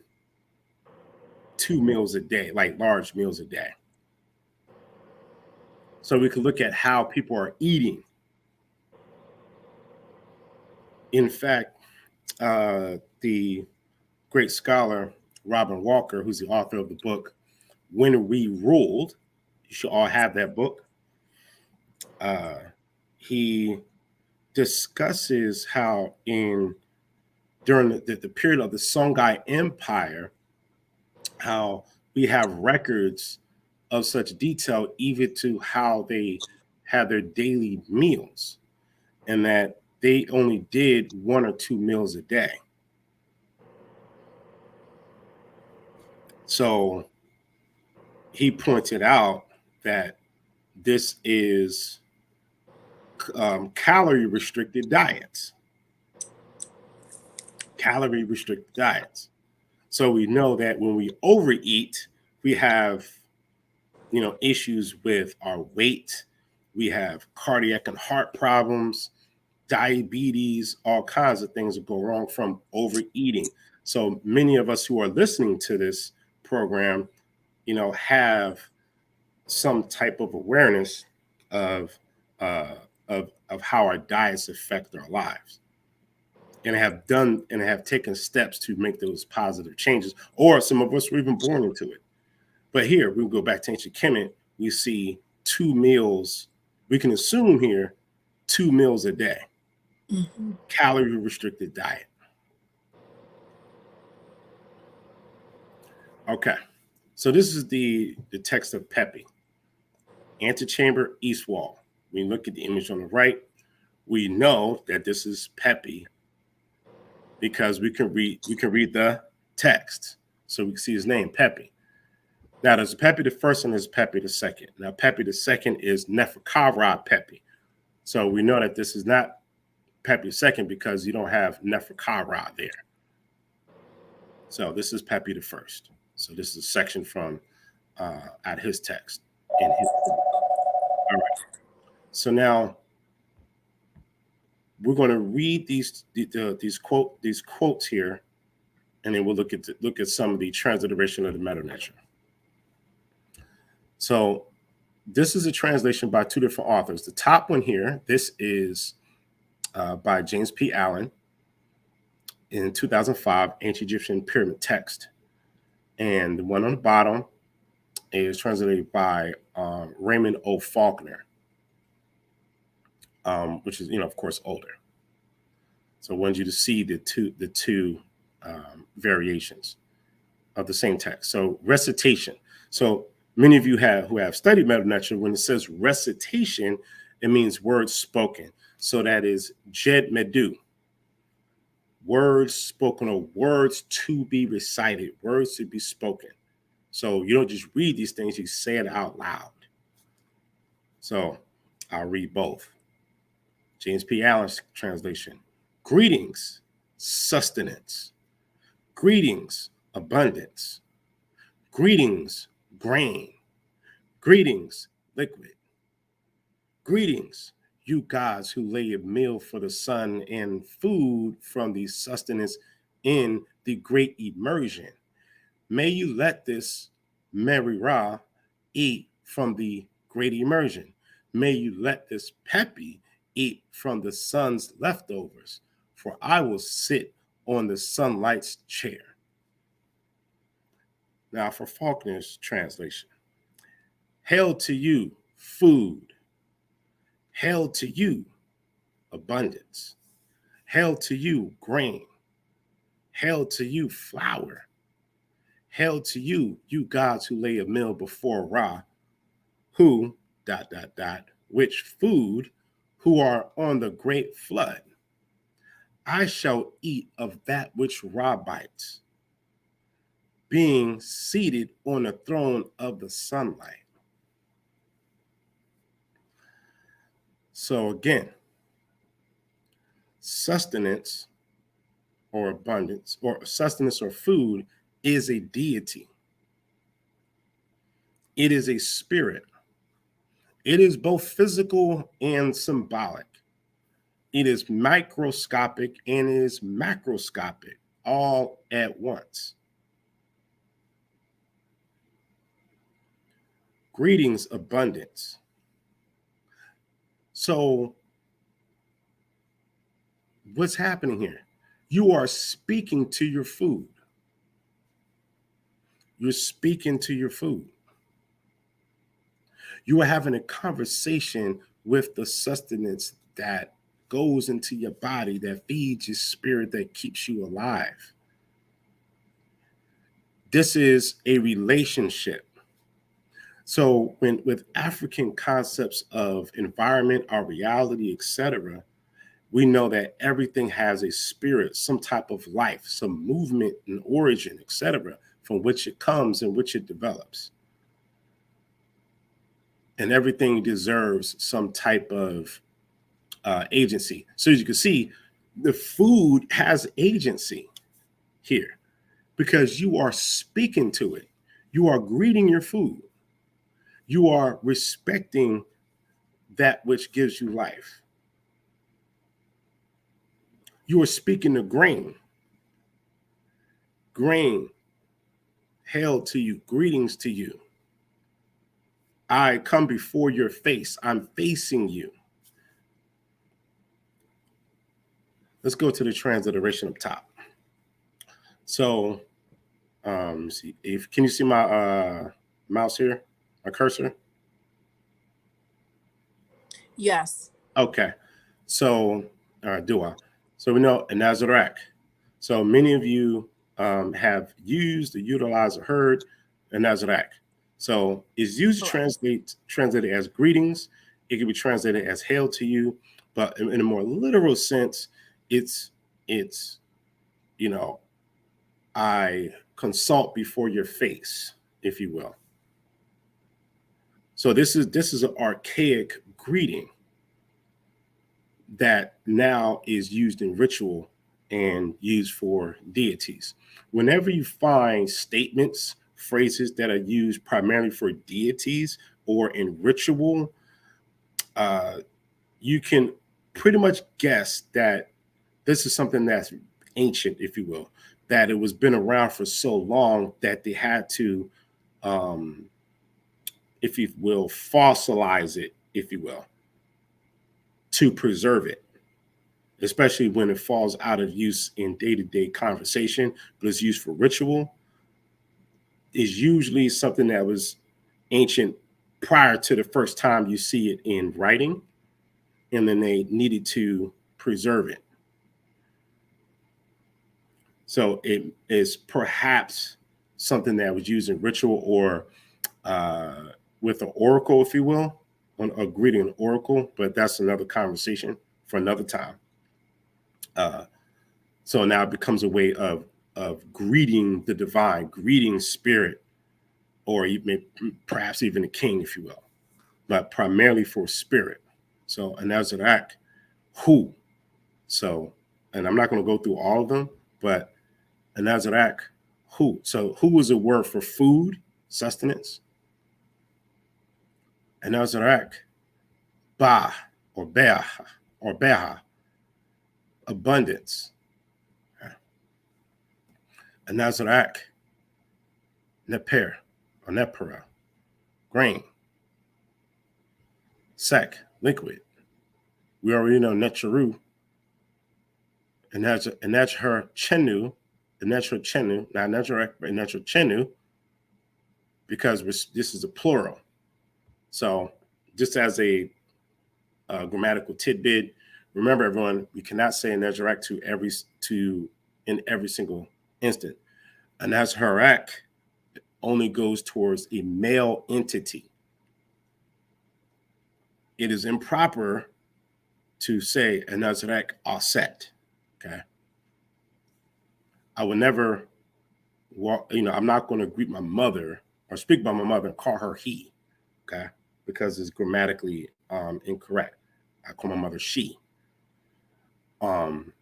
2 meals a day, like large meals a day? So we can look at how people are eating. In fact, the great scholar Robin Walker, who's the author of the book When We Ruled, you should all have that book. He discusses how during the period of the Songhai Empire, how we have records of such detail, even to how they had their daily meals, and that they only did 1 or 2 meals a day. So he pointed out that this is calorie restricted diets. Calorie restricted diets. So we know that when we overeat, we have issues with our weight. We have cardiac and heart problems, diabetes, all kinds of things that go wrong from overeating. So many of us who are listening to this program, have some type of awareness of how our diets affect our lives, and have taken steps to make those positive changes. Or some of us were even born into it. But here we go back to ancient Kemet. We see 2 meals. We can assume here 2 meals a day. Mm-hmm. Calorie restricted diet. Okay, so this is the text of Pepi. Antechamber, east wall. We look at the image on the right. We know that this is Pepi because we can read the text, so we can see his name, Pepi. Now there's Pepi the first and there's Pepi the second. Now Pepi the second is Neferkara Pepi, so we know that this is not Pepi the second because you don't have Neferkara there. So this is Pepi the first. So this is a section from at his text in his. All right. So now we're going to read these quotes here, and then we'll look at some of the transliteration of the meta nature. So this is a translation by 2 different authors. The top one here, this is by James P. Allen in 2005, Ancient Egyptian Pyramid Text. And the one on the bottom is translated by Raymond O. Faulkner, which is, of course, older. So I want you to see the two variations of the same text. So recitation. So many of you who have studied meta nature, when it says recitation, it means words spoken. So that is Jed Medu. Words spoken, or words to be recited, words to be spoken. So you don't just read these things, you say it out loud. So I'll read both. James P. Allen's translation. Greetings, sustenance. Greetings, abundance. Greetings, grain. Greetings, liquid. Greetings, you gods who lay a meal for the sun and food from the sustenance in the great immersion. May you let this Mary Ra eat from the great immersion. May you let this Peppy eat from the sun's leftovers, for I will sit on the sunlight's chair. Now, for Faulkner's translation, hail to you, food. Hail to you, abundance. Hail to you, grain. Hail to you, flour. Hail to you, you gods who lay a meal before Ra, who, which food, who are on the great flood. I shall eat of that which Ra bites, being seated on the throne of the sunlight. So again, sustenance or abundance or sustenance or food is a deity. It is a spirit. It is both physical and symbolic. It is microscopic and it is macroscopic all at once. Greetings, abundance. So, what's happening here? You are speaking to your food. You're speaking to your food. You are having a conversation with the sustenance that goes into your body, that feeds your spirit, that keeps you alive. This is a relationship. So when with African concepts of environment, our reality, etc., we know that everything has a spirit, some type of life, some movement and origin, etc., from which it comes and which it develops. And everything deserves some type of agency. So as you can see, the food has agency here because you are speaking to it. You are greeting your food. You are respecting that which gives you life. You are speaking to grain. Grain, hail to you, greetings to you. I come before your face. I'm facing you. Let's go to the transliteration up top. So, see if can you see my mouse here, my cursor? Yes. Okay. So, do I? So we know Nazareth. So many of you have used, or utilized, or heard Nazareth. So it's usually translated as greetings. It can be translated as hail to you, but in a more literal sense, it's I consult before your face, if you will. So this is an archaic greeting that now is used in ritual and used for deities. Whenever you find statements, phrases that are used primarily for deities or in ritual, you can pretty much guess that this is something that's ancient, if you will, that it was been around for so long that they had to, if you will, fossilize it, if you will, to preserve it, especially when it falls out of use in day-to-day conversation, but it's used for ritual, is usually something that was ancient prior to the first time you see it in writing, and then they needed to preserve it. So it is perhaps something that was used in ritual or with an oracle, if you will, on a greeting an oracle, but that's another conversation for another time. So now it becomes a way of greeting the divine, greeting spirit, or even perhaps even a king, if you will, but primarily for spirit. So Anazarak, who? So and I'm not going to go through all of them, but Anazarak, who? So who was a word for food, sustenance? Anazarak, ba, or beha, abundance. Anazarak, neper, or nepera, grain. Sek, liquid. We already know Necharu, and that's her chenu, the natural chenu, not Necharak, but natural chenu, because this is a plural. So just as a grammatical tidbit, remember everyone, we cannot say Necharak in every single instant. And as harak only goes towards a male entity. It is improper to say a Nazarek Aset. Okay. I would never walk, I'm not going to greet my mother or speak by my mother and call her he. Okay. Because it's grammatically incorrect. I call my mother she. When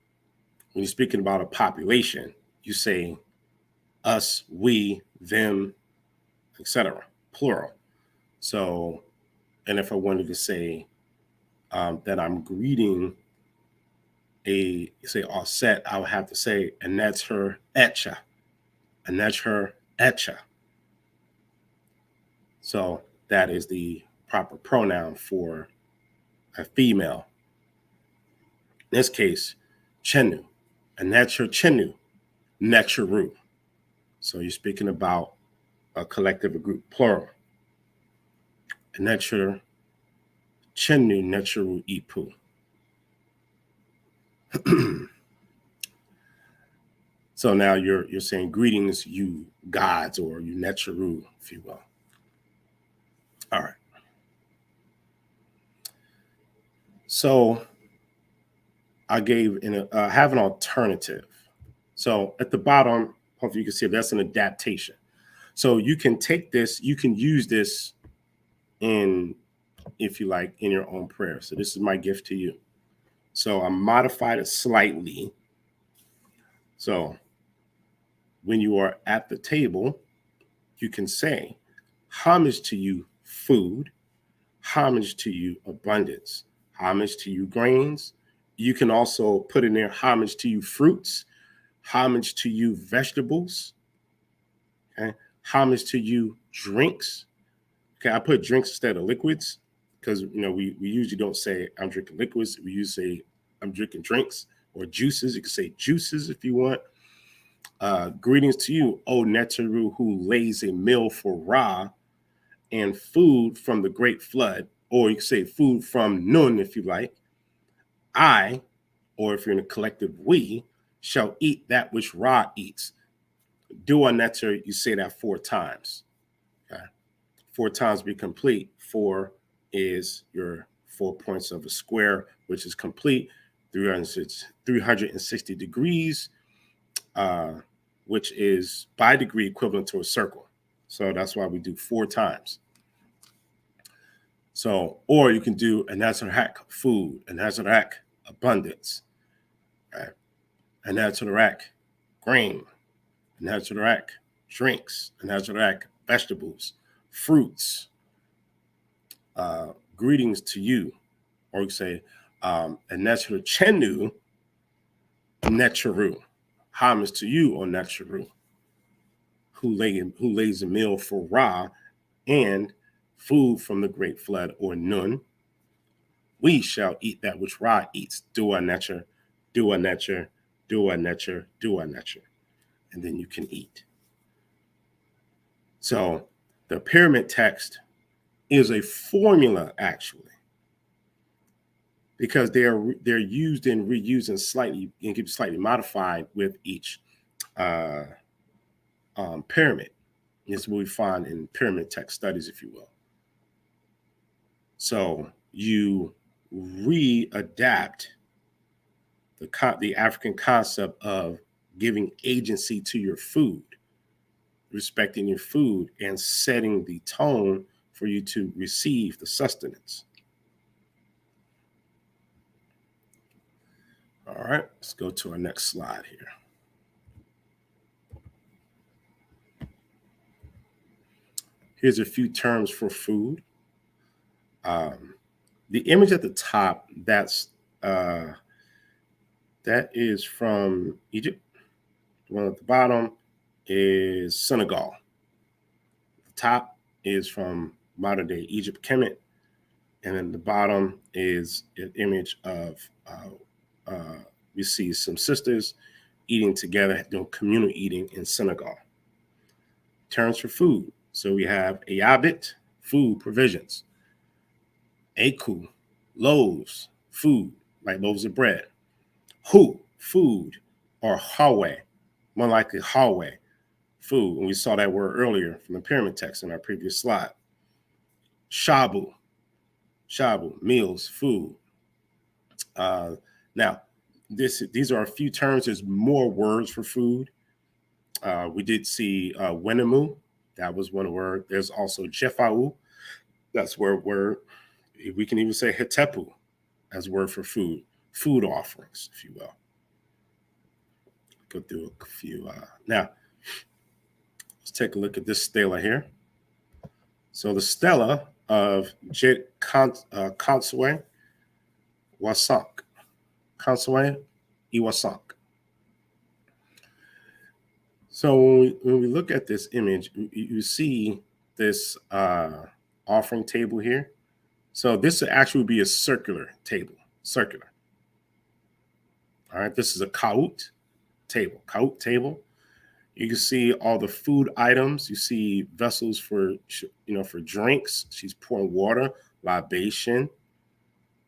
you're speaking about a population, you say us, we, them, etc. Plural. So, and if I wanted to say that I'm greeting say Aset, I would have to say, and that's her etcha. And that's her etcha. So that is the proper pronoun for a female. In this case, chenu. And that's her chenu, necharu. So you're speaking about a collective, a group, plural. And that's your chenu, necharu, ipu. So now you're saying greetings, you gods, or you necharu, if you will. All right. So I have an alternative. So at the bottom, hopefully you can see that's an adaptation. So you can take this, you can use this if you like, in your own prayer. So this is my gift to you. So I modified it slightly. So when you are at the table, you can say, homage to you, food, homage to you, abundance, homage to you, grains. You can also put in there, homage to you, fruits, homage to you, vegetables, okay? Homage to you, drinks. Okay, I put drinks instead of liquids because we usually don't say I'm drinking liquids. We usually say I'm drinking drinks or juices. You can say juices if you want. Greetings to you, O Neteru, who lays a meal for Ra and food from the great flood, or you can say food from Nun if you like. I, or if you're in a collective we, shall eat that which Ra eats. Dua Neter, you say that 4 times. Okay. 4 times be complete. 4 is your 4 points of a square, which is complete. 360 degrees, which is by degree equivalent to a circle. So that's why we do 4 times. So, or you can do a Nazarak food, a Nazarak abundance, right? A Nazarak grain, a Nazarak drinks, a Nazarak vegetables, fruits. Greetings to you, or you say a Nazarak chenu, necharu, homage to you, O necharu, who lays a meal for Ra and food from the great flood, or Nun. We shall eat that which Ra eats. Dua nature, dua nature, dua nature, dua nature. And then you can eat. So the pyramid text is a formula, actually, because they're used and reused and can be slightly modified with each pyramid. This is what we find in pyramid text studies, if you will. So you readapt the African concept of giving agency to your food, respecting your food, and setting the tone for you to receive the sustenance. All All right, let's go to our next slide here. Here's a few terms for food. The image at the top, that is from Egypt. The one at the bottom is Senegal. The top is from modern day Egypt, Kemet, and then the bottom is an image of we see some sisters eating together, doing communal eating in Senegal. Terms for food. So we have Abet, food, provisions. Aku, loaves, food, like loaves of bread. Hu, food, or Hawe, more likely Hawe, food. And we saw that word earlier from the pyramid text in our previous slide. Shabu, meals, food. Now, these are a few terms. There's more words for food. We did see Wenemu. That was one word. There's also Jefau. That's word. We can even say Hetepu as a word for food. Food offerings, if you will. Go through a few. Now, let's take a look at this stela here. So the stela of Jet Consue Wasank. Consue Iwasank. So when we look at this image, you see this offering table here. So this would actually be a circular table. Circular. All right, this is a kaut table. Kaut table. You can see all the food items. You see vessels for for drinks. She's pouring water, libation.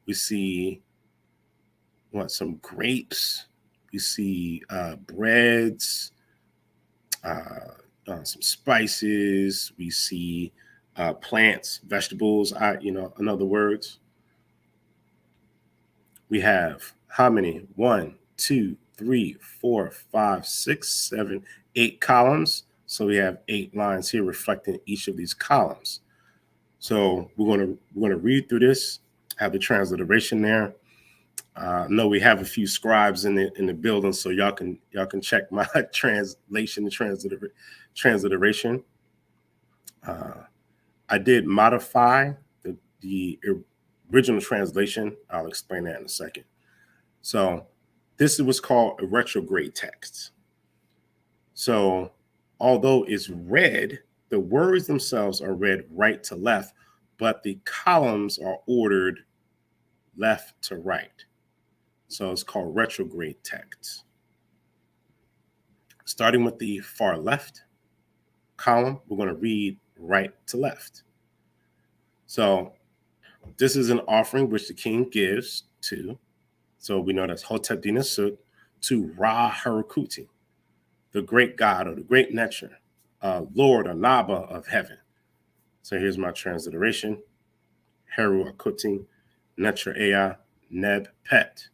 We see some grapes. We see breads, some spices. We see plants, vegetables. In other words, we have how many? 1, 2, 3, 4, 5, 6, 7, 8 columns. So we have 8 lines here reflecting each of these columns. So we're going to read through this. Have the transliteration there. No, we have a few scribes in the building, so y'all can check my translation and transliteration. I did modify the original translation. I'll explain that in a second. So this is what's called a retrograde text. So although it's read, the words themselves are read right to left, but the columns are ordered left to right. So it's called retrograde text. Starting with the far left column, we're going to read right to left. So this is an offering which the king gives to, so we know that's Hotep Dinasut, to Ra Harukuti, the great god or the great Necher, Lord or Naba of heaven. So here's my transliteration. Heru Akuti, Necher Ea, Neb Pet.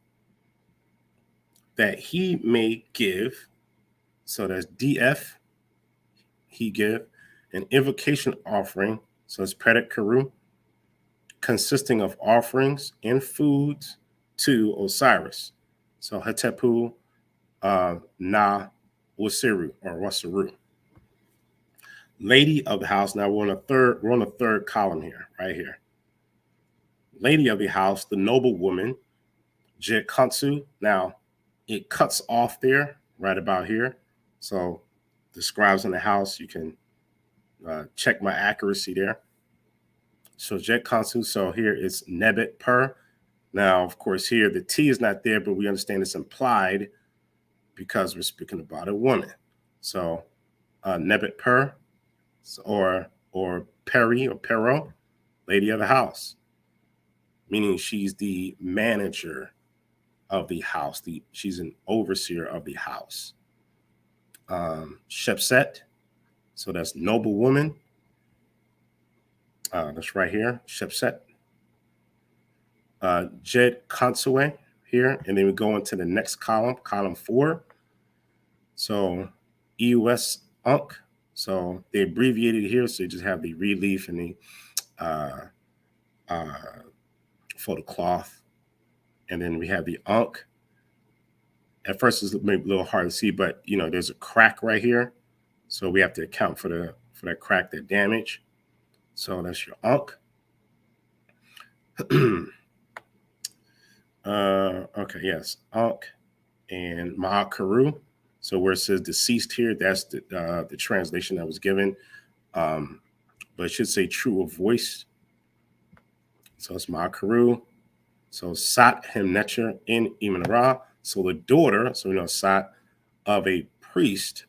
That he may give, so that's DF, he give, an invocation offering, so it's Predit Karu, consisting of offerings and foods to Osiris. So Hetepu Na Wasiru or Wasaru. Lady of the house. Now we're on the third column here, right here. Lady of the house, the noble woman, Jekatsu. Now it cuts off there, right about here. So the scribes in the house, you can check my accuracy there. So Jekatsu. So here it's Nebet Per. Now, of course, here the T is not there, but we understand it's implied because we're speaking about a woman. So Nebet Per, or Peri or Pero, lady of the house, meaning she's the manager of the house. She's an overseer of the house. Shepset, so that's noble woman. That's right here, Shepset. Jed Consue here, and then we go into the next column, column 4. So EUS Ankh. So they abbreviated here, so you just have the relief and the for the cloth, and then we have the Ankh. At first, it's maybe a little hard to see, but there's a crack right here, so we have to account for that crack, that damage. So that's your Ankh. Okay, yes, Ankh and Ma'akaru. So where it says deceased here, that's the translation that was given, but it should say true of voice. So it's Ma'akaru. So Sat Hemnecher in Imanara. So the daughter, so we know Sat, of the priest,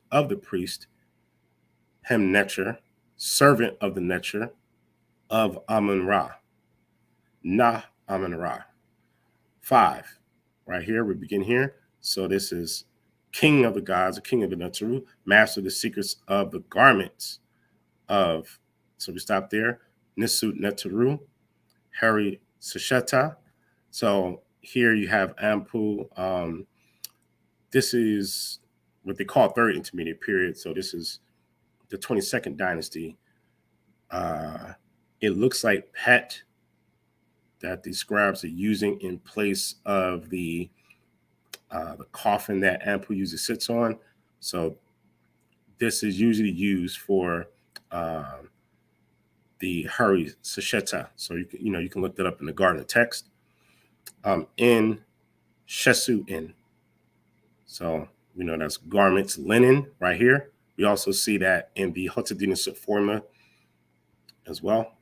Hemnecher, servant of the Necher, of Amun-Ra. Na Amun-Ra. 5. Right here, we begin here. So this is king of the gods, the king of the Neteru, master of the secrets of the garments of, so we stop there, Nisut Neteru, Hari Seshata. So here you have Ampu. This is what they call third intermediate period. So this is the 22nd dynasty. It looks like Pet that the scribes are using in place of the coffin that Ampu usually sits on. So this is usually used for the Hari Sesheta. So you can look that up in the Garden text. In Shesu in. So we know that's garments, linen right here. We also see that in the Hotadina formula as well.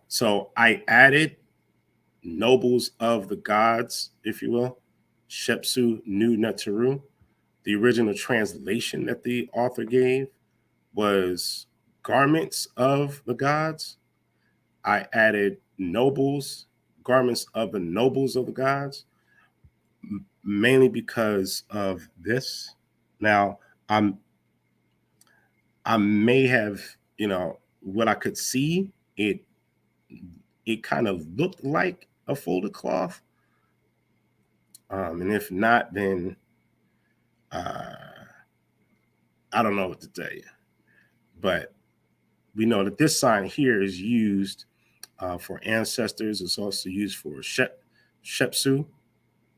So I added nobles of the gods, if you will, Shepsu Nu Neteru. The original translation that the author gave was garments of the gods. I added nobles, garments of the nobles of the gods, mainly because of this. Now, I may have, what I could see, it kind of looked like a folded cloth. And if not, then I don't know what to tell you. But we know that this sign here is used for ancestors. It's also used for Shepsu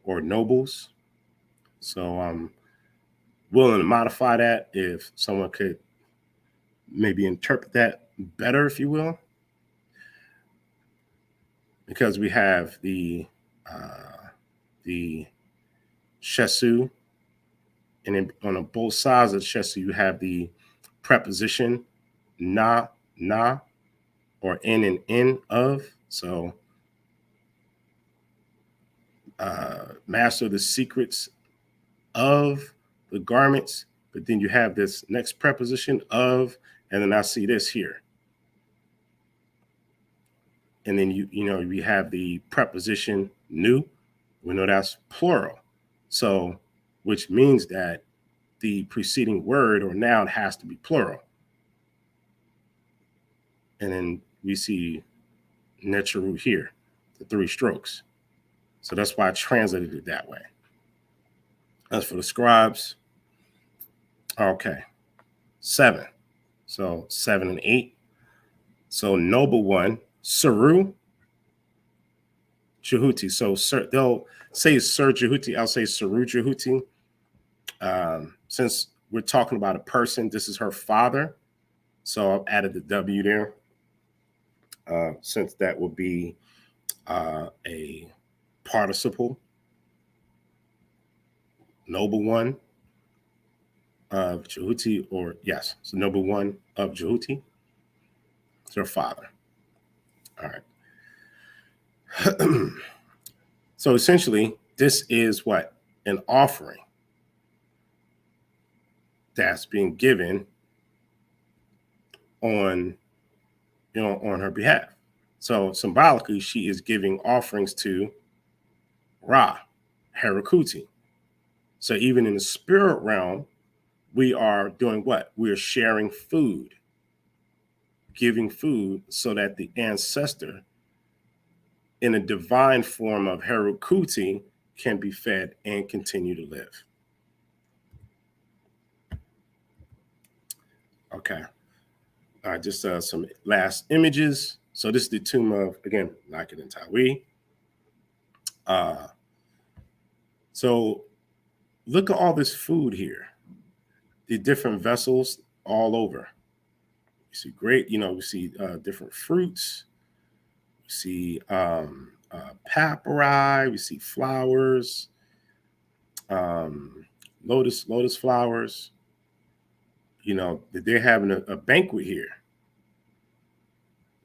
or nobles. So I'm willing to modify that if someone could maybe interpret that better, if you will. Because we have the Shesu, and then on both sides of the Shesu, you have the preposition na, or in and in of. So master the secrets of the garments, but then you have this next preposition of, and then I see this here. And then we have the preposition nu. We know that's plural. So, which means that the preceding word or noun has to be plural. And then we see Neteru here, the 3 strokes. So that's why I translated it that way. As for the scribes, okay, 7. So 7 and 8. So noble one, Saru Jehuti. So they'll say Sir Jehuti. I'll say Saru Jehuti. Since we're talking about a person, this is her father. So I've added the W there. Since that would be a participle. Noble one of Jehuti, or yes, so noble one of Jehuti. It's her father. All right. So essentially, this is what? An offering that's being given on her behalf. So symbolically, she is giving offerings to Ra, Harakuti. So even in the spirit realm, we are doing what? We are sharing food, giving food so that the ancestor in a divine form of Harakuti can be fed and continue to live. Okay. All right, just some last images. So this is the tomb of, again, Lakin and Tawi. So look at all this food here, the different vessels all over. You see great, we see different fruits. We see papyri. We see flowers, lotus flowers. That they're having a banquet here,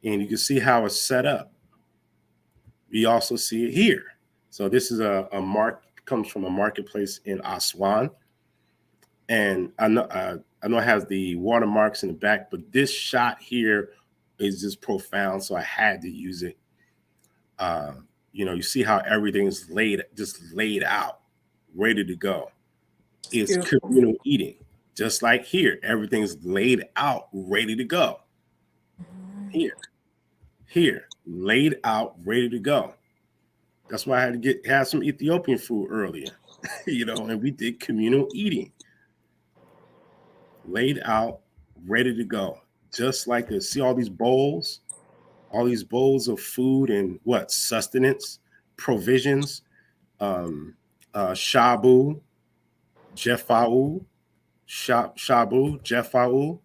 and you can see how it's set up. We also see it here. So this is a mark comes from a marketplace in Aswan, and I know it has the watermarks in the back, but this shot here is just profound, so I had to use it. You see how everything's laid out, ready to go. It's Beautiful. communal eating, just like here, everything's laid out, ready to go. Here, laid out, ready to go. That's why I had to have some Ethiopian food earlier, and we did communal eating, laid out, ready to go, just like this. See all these bowls of food and what sustenance, provisions, shabu, jefau, shabu, jefau.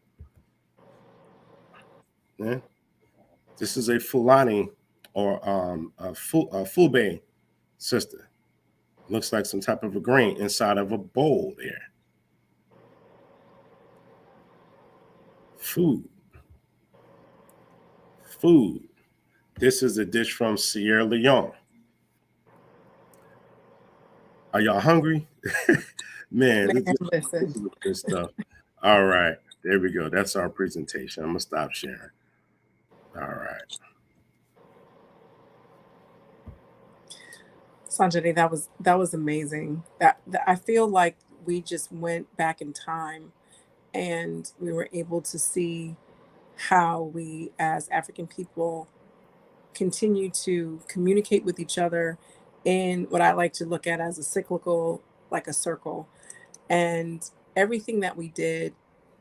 Yeah. This is a Fulani or a Fulbe sister. Looks like some type of a grain inside of a bowl there. Food. This is a dish from Sierra Leone. Are y'all hungry? Man, Man, this listen. is good stuff. All right. There we go. That's our presentation. I'm going to stop sharing. All right. Sanjay, that was amazing. That I feel like we just went back in time and we were able to see how we as African people continue to communicate with each other in what I like to look at as a cyclical, like a circle. And everything that we did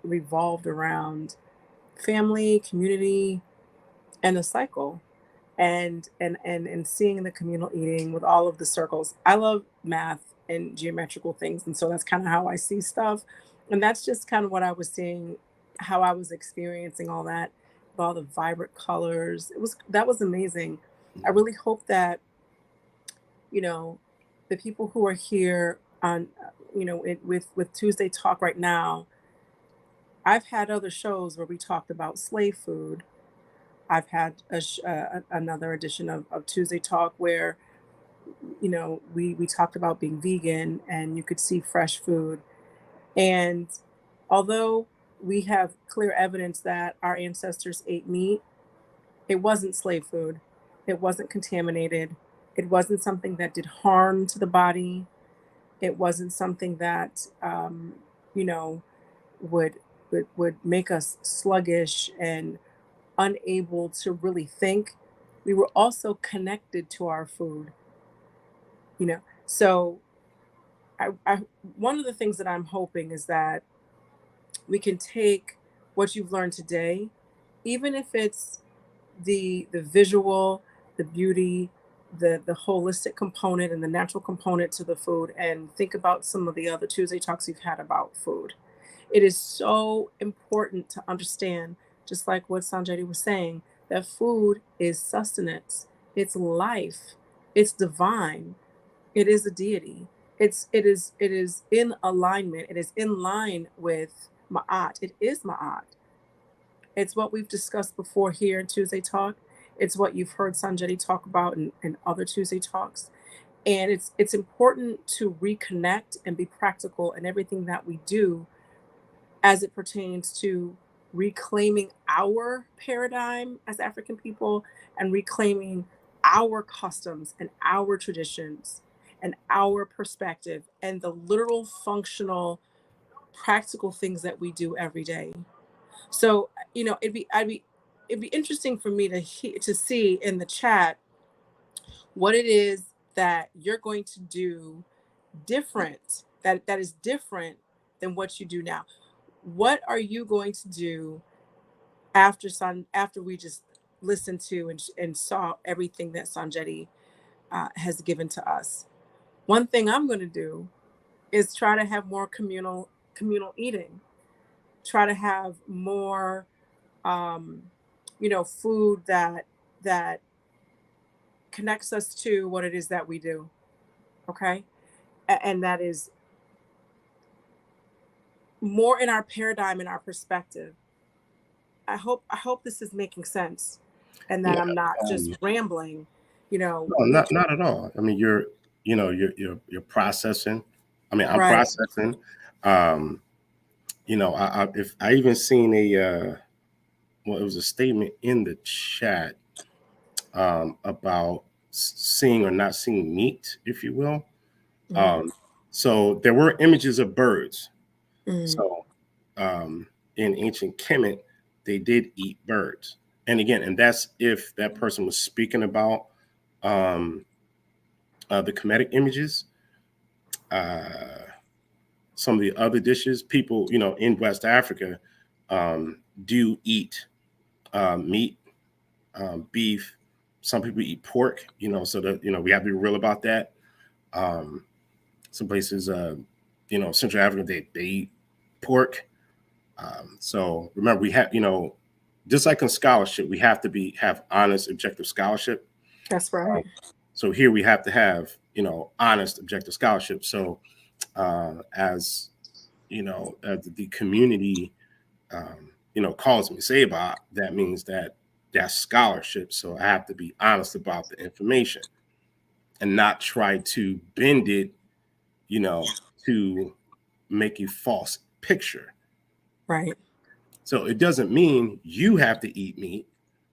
revolved around family, community, and a cycle. And seeing the communal eating with all of the circles. I love math and geometrical things, and so that's kind of how I see stuff. And that's just kind of what I was seeing, how I was experiencing all that, with all the vibrant colors. That was amazing. I really hope that you know the people who are here on with Tuesday Talk right now. I've had other shows where we talked about slave food. I've had another edition of Tuesday Talk where we talked about being vegan and you could see fresh food. And although we have clear evidence that our ancestors ate meat, it wasn't slave food. It wasn't contaminated. It wasn't something that did harm to the body. It wasn't something that you know would would make us sluggish and unable to really think. We were also connected to our food, you know. So I one of the things that I'm hoping is that we can take what you've learned today, even if it's the visual, the beauty, the holistic component and the natural component to the food, and think about some of the other Tuesday talks you've had about food. It is so important to understand, just like what Sanjay was saying, that food is sustenance, it's life, it's divine, it is a deity. It is in alignment. It is in line with Ma'at. It is Ma'at. It's what we've discussed before here in Tuesday Talk. It's what you've heard Sanjay talk about in other Tuesday Talks. And it's important to reconnect and be practical in everything that we do as it pertains to reclaiming our paradigm as African people and reclaiming our customs and our traditions and our perspective and the literal functional practical things that we do every day. So, it'd be interesting for me to see in the chat what it is that you're going to do different, that is different than what you do now. What are you going to do after we just listened to and saw everything that Sanjeti has given to us? One thing I'm going to do is try to have more communal eating. Try to have more, um, food that connects us to what it is that we do. Okay, and that is more in our paradigm, in our perspective. I hope this is making sense, and that Yeah. I'm not just Um, rambling. no, We not at all. I mean, you're processing. I mean, I'm right. processing. Um, if I even seen well, it was a statement in the chat about seeing or not seeing meat, if you will. Mm, Um, so there were images of birds. mm, So in ancient Kemet, they did eat birds. And again, and that's if that person was speaking about um, the Kemetic images. Uh, some of the other dishes, people, in West Africa do eat meat, beef. Some people eat pork, so that, we have to be real about that. Um, some places, Central Africa, they eat pork. So remember, we have, just like in scholarship, we have to have honest, objective scholarship. that's Um, right. so here we have to have, honest, objective scholarship. So as as the community, calls me Seba, that means that's scholarship. So I have to be honest about the information and not try to bend it, to make a false picture. Right. So it doesn't mean you have to eat meat,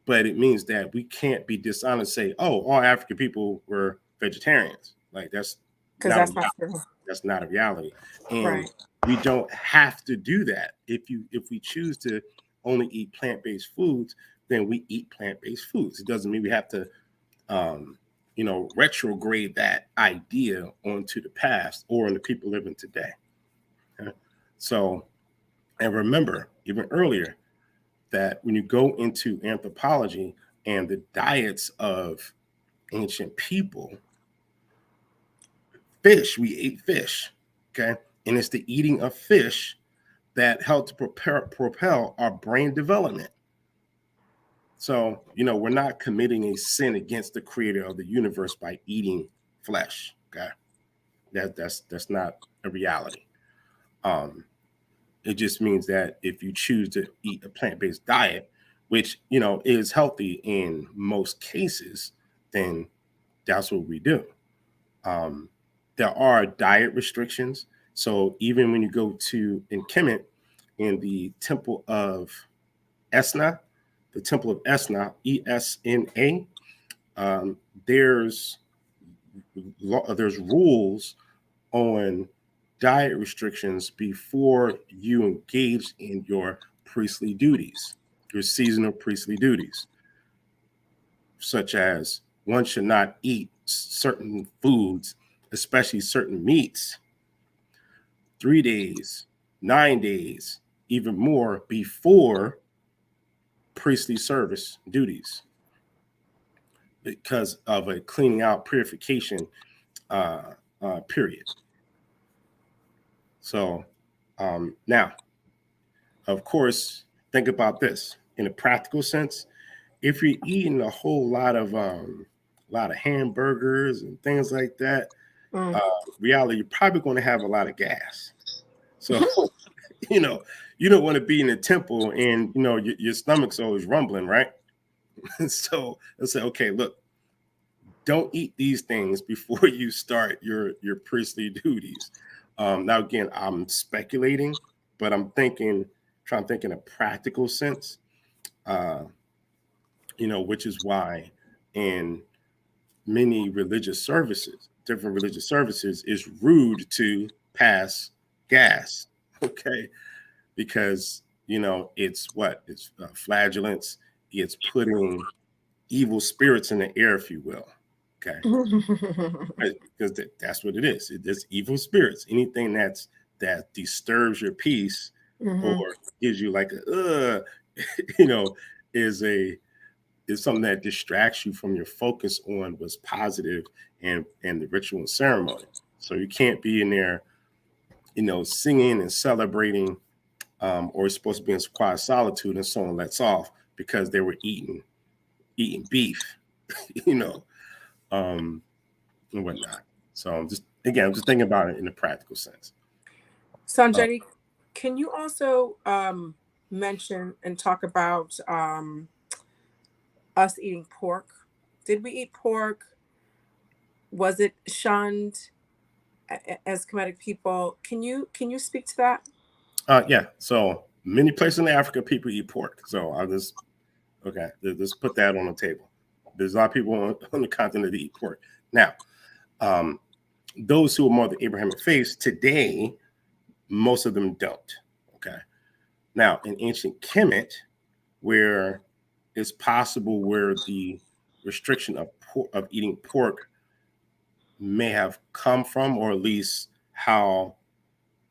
but it means that we can't be dishonest. Say, oh, all African people were vegetarians. Like that's Because not a that's not reality. true. That's not a reality, and Right. we don't have to do that. If we choose to only eat plant-based foods, then we eat plant-based foods. It doesn't mean we have to, retrograde that idea onto the past or on the people living today. Okay? So, and remember, even earlier, that when you go into anthropology and the diets of ancient people, we ate fish, okay? And it's the eating of fish that helped to propel our brain development. So, we're not committing a sin against the creator of the universe by eating flesh, okay? That's not a reality. Um, It just means that if you choose to eat a plant-based diet, which is healthy in most cases, then that's what we do. Um, there are diet restrictions. So even when you go to in Kemet, in the temple of Esna, the temple of Esna, ESNA, um, there's there's rules on diet restrictions before you engage in your priestly duties, your seasonal priestly duties, such as one should not eat certain foods, especially certain meats, 3 days, 9 days, even more before priestly service duties because of a cleaning out purification period. So now, of course, think about this in a practical sense. If you're eating a whole lot of hamburgers and things like that, Mm. reality, you're probably going to have a lot of gas. So, you know, you don't want to be in a temple and your stomach's always rumbling, right? So let's say, okay, look, don't eat these things before you start your priestly duties. Now, again, I'm speculating, but I'm trying to think in a practical sense. Uh, which is why in many religious services, different religious services, it's rude to pass gas. Okay, because it's flagellants. It's putting evil spirits in the air, if you will. Okay, because that's what it is. It's evil spirits. Anything that disturbs your peace or Hmm. gives you like you know, is something that distracts you from your focus on what's positive and the ritual and ceremony. So you can't be in there, singing and celebrating, or it's supposed to be in quiet solitude, and someone lets off because they were eating beef, and whatnot. So I'm just thinking about it in a practical sense. Sonjedi, can you also mention and talk about us eating pork? Did we eat pork? Was it shunned as Kemetic people? Can you speak to that? Yeah. So many places in Africa, people eat pork. So I'll just put that on the table. There's a lot of people on the continent that eat pork. Now, those who are more the Abrahamic faith today, most of them don't. Okay. Now, in ancient Kemet, where it's possible where the restriction of eating pork may have come from, or at least how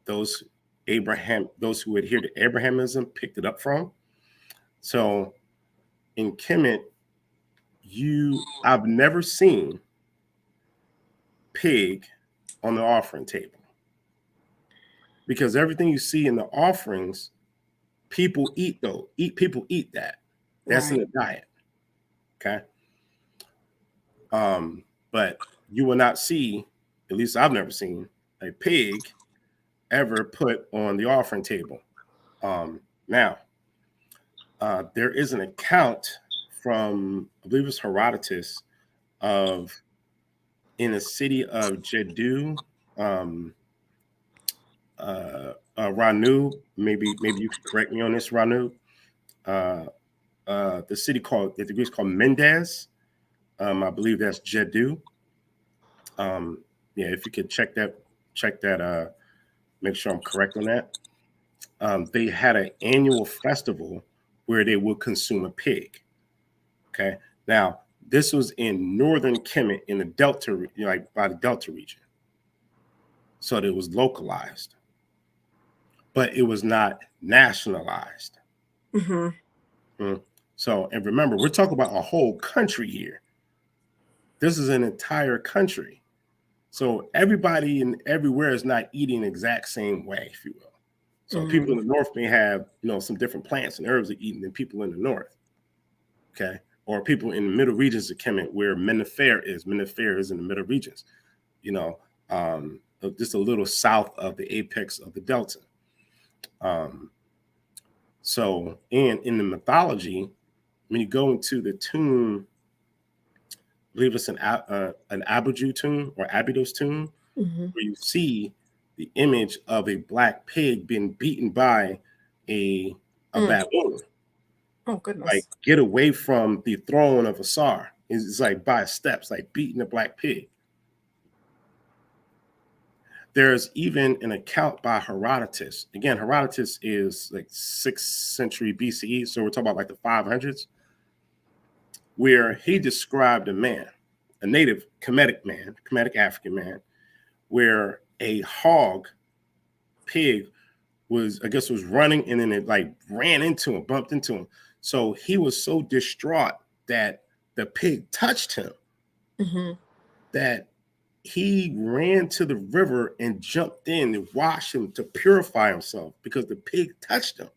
those who adhere to Abrahamism picked it up from. So in Kemet, I've never seen pig on the offering table, because everything you see in the offerings, people eat that. That's in the diet. Okay. But you will not see, at least I've never seen, a pig ever put on the offering table. Now, there is an account from, I believe it's Herodotus, of in the city of Jeddu, Ranu. Maybe you could correct me on this, Ranu. The degree is called Mendes. I believe that's Jeddu. Yeah, if you could check that. Make sure I'm correct on that. They had an annual festival where they would consume a pig. Okay. Now, this was in northern Kemet in the Delta, like by the Delta region. So it was localized, but it was not nationalized. Mm-hmm. So, and remember, we're talking about a whole country here. This is an entire country. So everybody and everywhere is not eating the exact same way, if you will. So people in the north may have, some different plants and herbs they're eating than people in the north. Okay. Or people in the middle regions of Kemet, where Mennefer is. Mennefer is in the middle regions, just a little south of the apex of the delta. So, and in the mythology, when you go into the tomb, I believe it's an Abuju tomb or Abydos tomb, where you see the image of a black pig being beaten by a baboon. Oh, goodness. Like, get away from the throne of Asar. It's like by steps, like beating a black pig. There's even an account by Herodotus. Again, Herodotus is like 6th century BCE. So we're talking about like the 500s, where he described a man, a native Kemetic African man, where a hog pig was running, and then it like ran into him, bumped into him. So he was so distraught that the pig touched him, that he ran to the river and jumped in and washed him to purify himself because the pig touched him.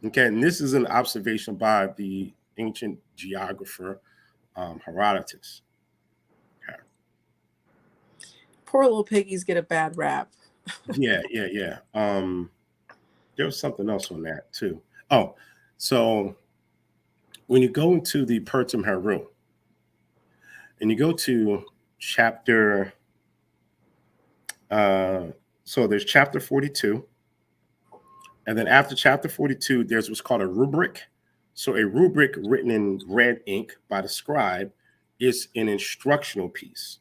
Okay, and this is an observation by the ancient geographer Herodotus. Okay. Poor little piggies get a bad rap. Yeah. There was something else on that too. Oh, so when you go into the Pertum Heru and you go to chapter, so there's chapter 42, and then after chapter 42, there's what's called a rubric. So a rubric written in red ink by the scribe is an instructional piece.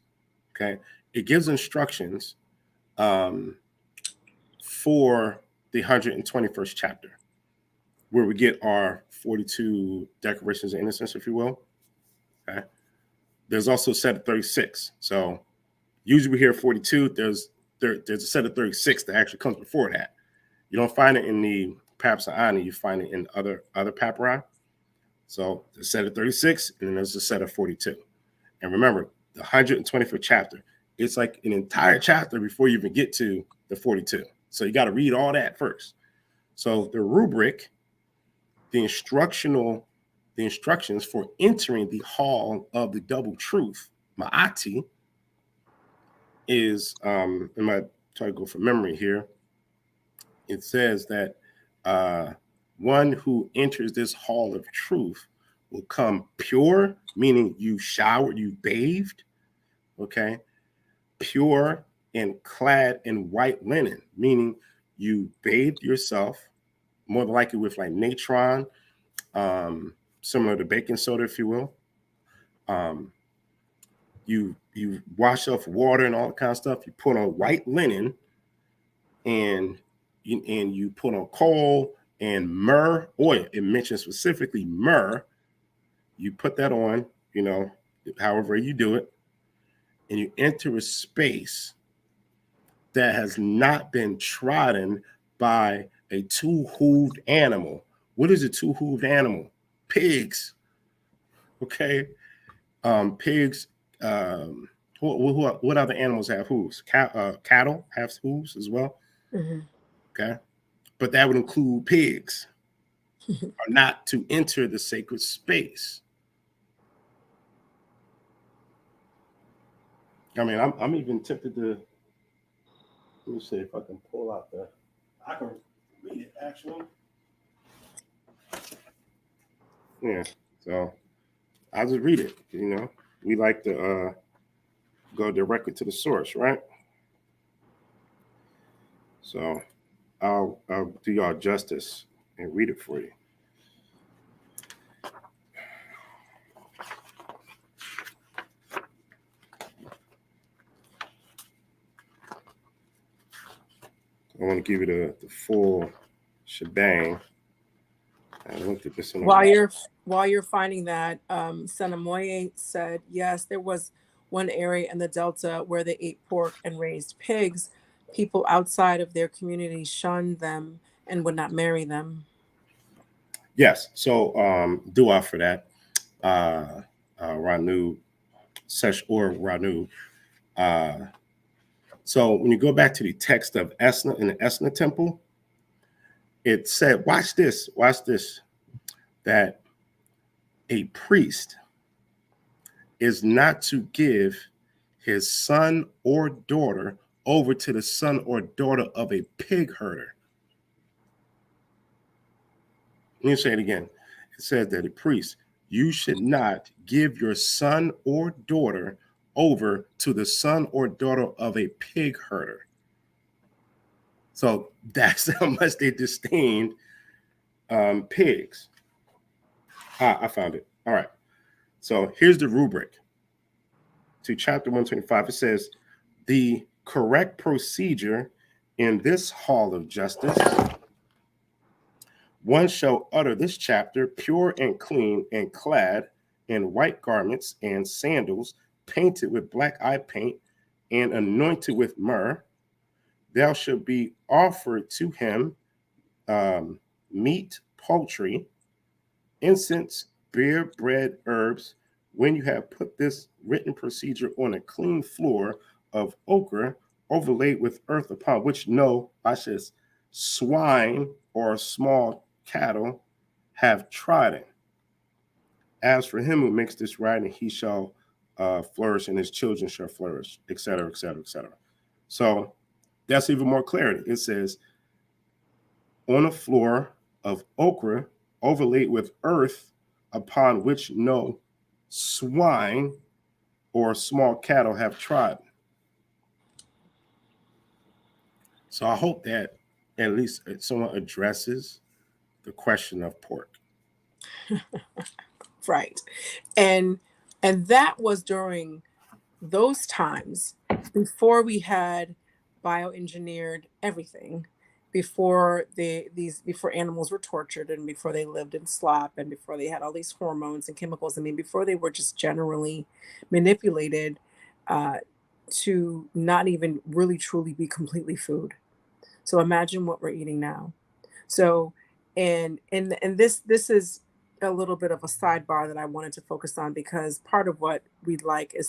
Okay, it gives instructions for the 121st chapter, where we get our 42 declarations of innocence, if you will. Okay. There's also a set of 36. So usually we hear 42. There's a set of 36 that actually comes before that. You don't find it in the Papyrus of Ani. You find it in other papyri. So there's a set of 36, and then there's a set of 42. And remember, the 125th chapter It's like an entire chapter before you even get to the 42. So you got to read all that first. So the rubric, the instructions for entering the hall of the double truth, Ma'ati, is, I'm going to try to go from memory here. It says that one who enters this hall of truth will come pure, meaning you showered, you bathed, okay? Pure and clad in white linen, meaning you bathed yourself, more than likely with like natron, similar to baking soda, if you will. You wash off water and all that kind of stuff. You put on white linen, and you put on coal and myrrh oil. It mentions specifically myrrh. You put that on, however you do it, and you enter a space that has not been trodden by a two-hooved animal. What is a two-hooved animal? Pigs. Okay. Pigs. What other animals have hooves? Cattle have hooves as well. Mm-hmm. Okay. But that would include pigs are not to enter the sacred space. I mean, I'm even tempted to, let me see if I can pull out I can read it actually. Yeah. So I'll just read it. We like to go directly to the source, right? So I'll do y'all justice and read it for you. I want to give you the full shebang. I looked at this in While you're finding that, Senamoye said, yes, there was one area in the Delta where they ate pork and raised pigs. People outside of their community shunned them and would not marry them. Yes. So dua for that. Ranu Sesh or Ranu. So when you go back to the text of Esna in the Esna temple, it said, watch this, that a priest is not to give his son or daughter over to the son or daughter of a pig herder. Let me say it again. It says that a priest, you should not give your son or daughter over to the son or daughter of a pig herder. So that's how much they disdained pigs. I found it. All right. So here's the rubric to chapter 125. It says, the correct procedure in this hall of justice, one shall utter this chapter pure and clean and clad in white garments and sandals, painted with black eye paint and anointed with myrrh. Thou shalt be offered to him meat, poultry, incense, beer, bread, herbs. When you have put this written procedure on a clean floor of ochre overlaid with earth, upon which no ashes, swine or small cattle have trodden. As for him who makes this writing, he shall flourish, and his children shall flourish, etc., etc., etc. So that's even more clarity. It says, on a floor of ochre overlaid with earth, upon which no swine or small cattle have trodden. So I hope that at least someone addresses the question of pork. Right. And that was during those times before we had bioengineered everything, before before animals were tortured, and before they lived in slop, and before they had all these hormones and chemicals. I mean, before they were just generally manipulated uh, to not even really truly be completely food. So imagine what we're eating now. So, and this is a little bit of a sidebar that I wanted to focus on, because part of what we'd like is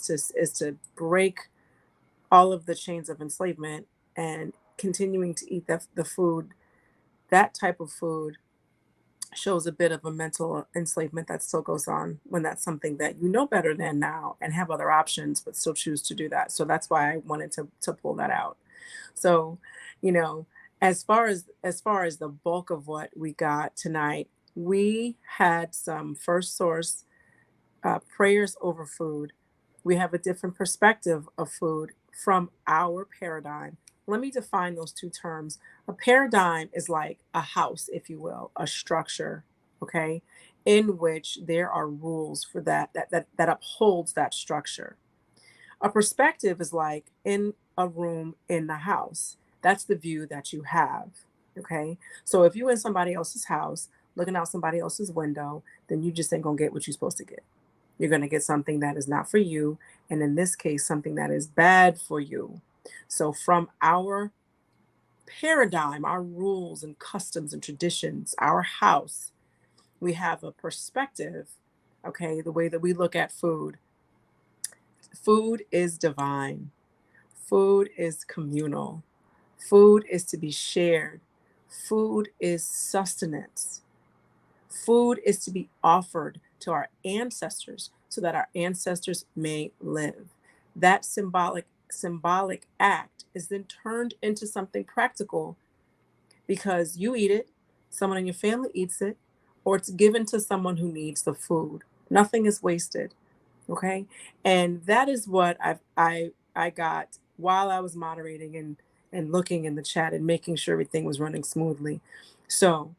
to break all of the chains of enslavement and continuing to eat the food, that type of food shows a bit of a mental enslavement that still goes on when that's something that you know better than now and have other options but still choose to do that. So that's why I wanted to pull that out. So, you know, as far as the bulk of what we got tonight, we had some first source prayers over food. We have a different perspective of food from our paradigm. Let me define those two terms. A paradigm is like a house, if you will, a structure, okay, in which there are rules for that upholds that structure. A perspective is like in a room in the house. That's the view that you have. Okay. So if you in somebody else's house looking out somebody else's window, then you just ain't gonna get what you're supposed to get. You're gonna get something that is not for you. And in this case, something that is bad for you. So from our paradigm, our rules and customs and traditions, our house, we have a perspective, okay, the way that we look at food. Food is divine. Food is communal. Food is to be shared. Food is sustenance. Food is to be offered to our ancestors so that our ancestors may live. That symbolic act is then turned into something practical because you eat it, someone in your family eats it, or it's given to someone who needs the food. Nothing is wasted. Okay. And that is what I got while I was moderating and looking in the chat and making sure everything was running smoothly. So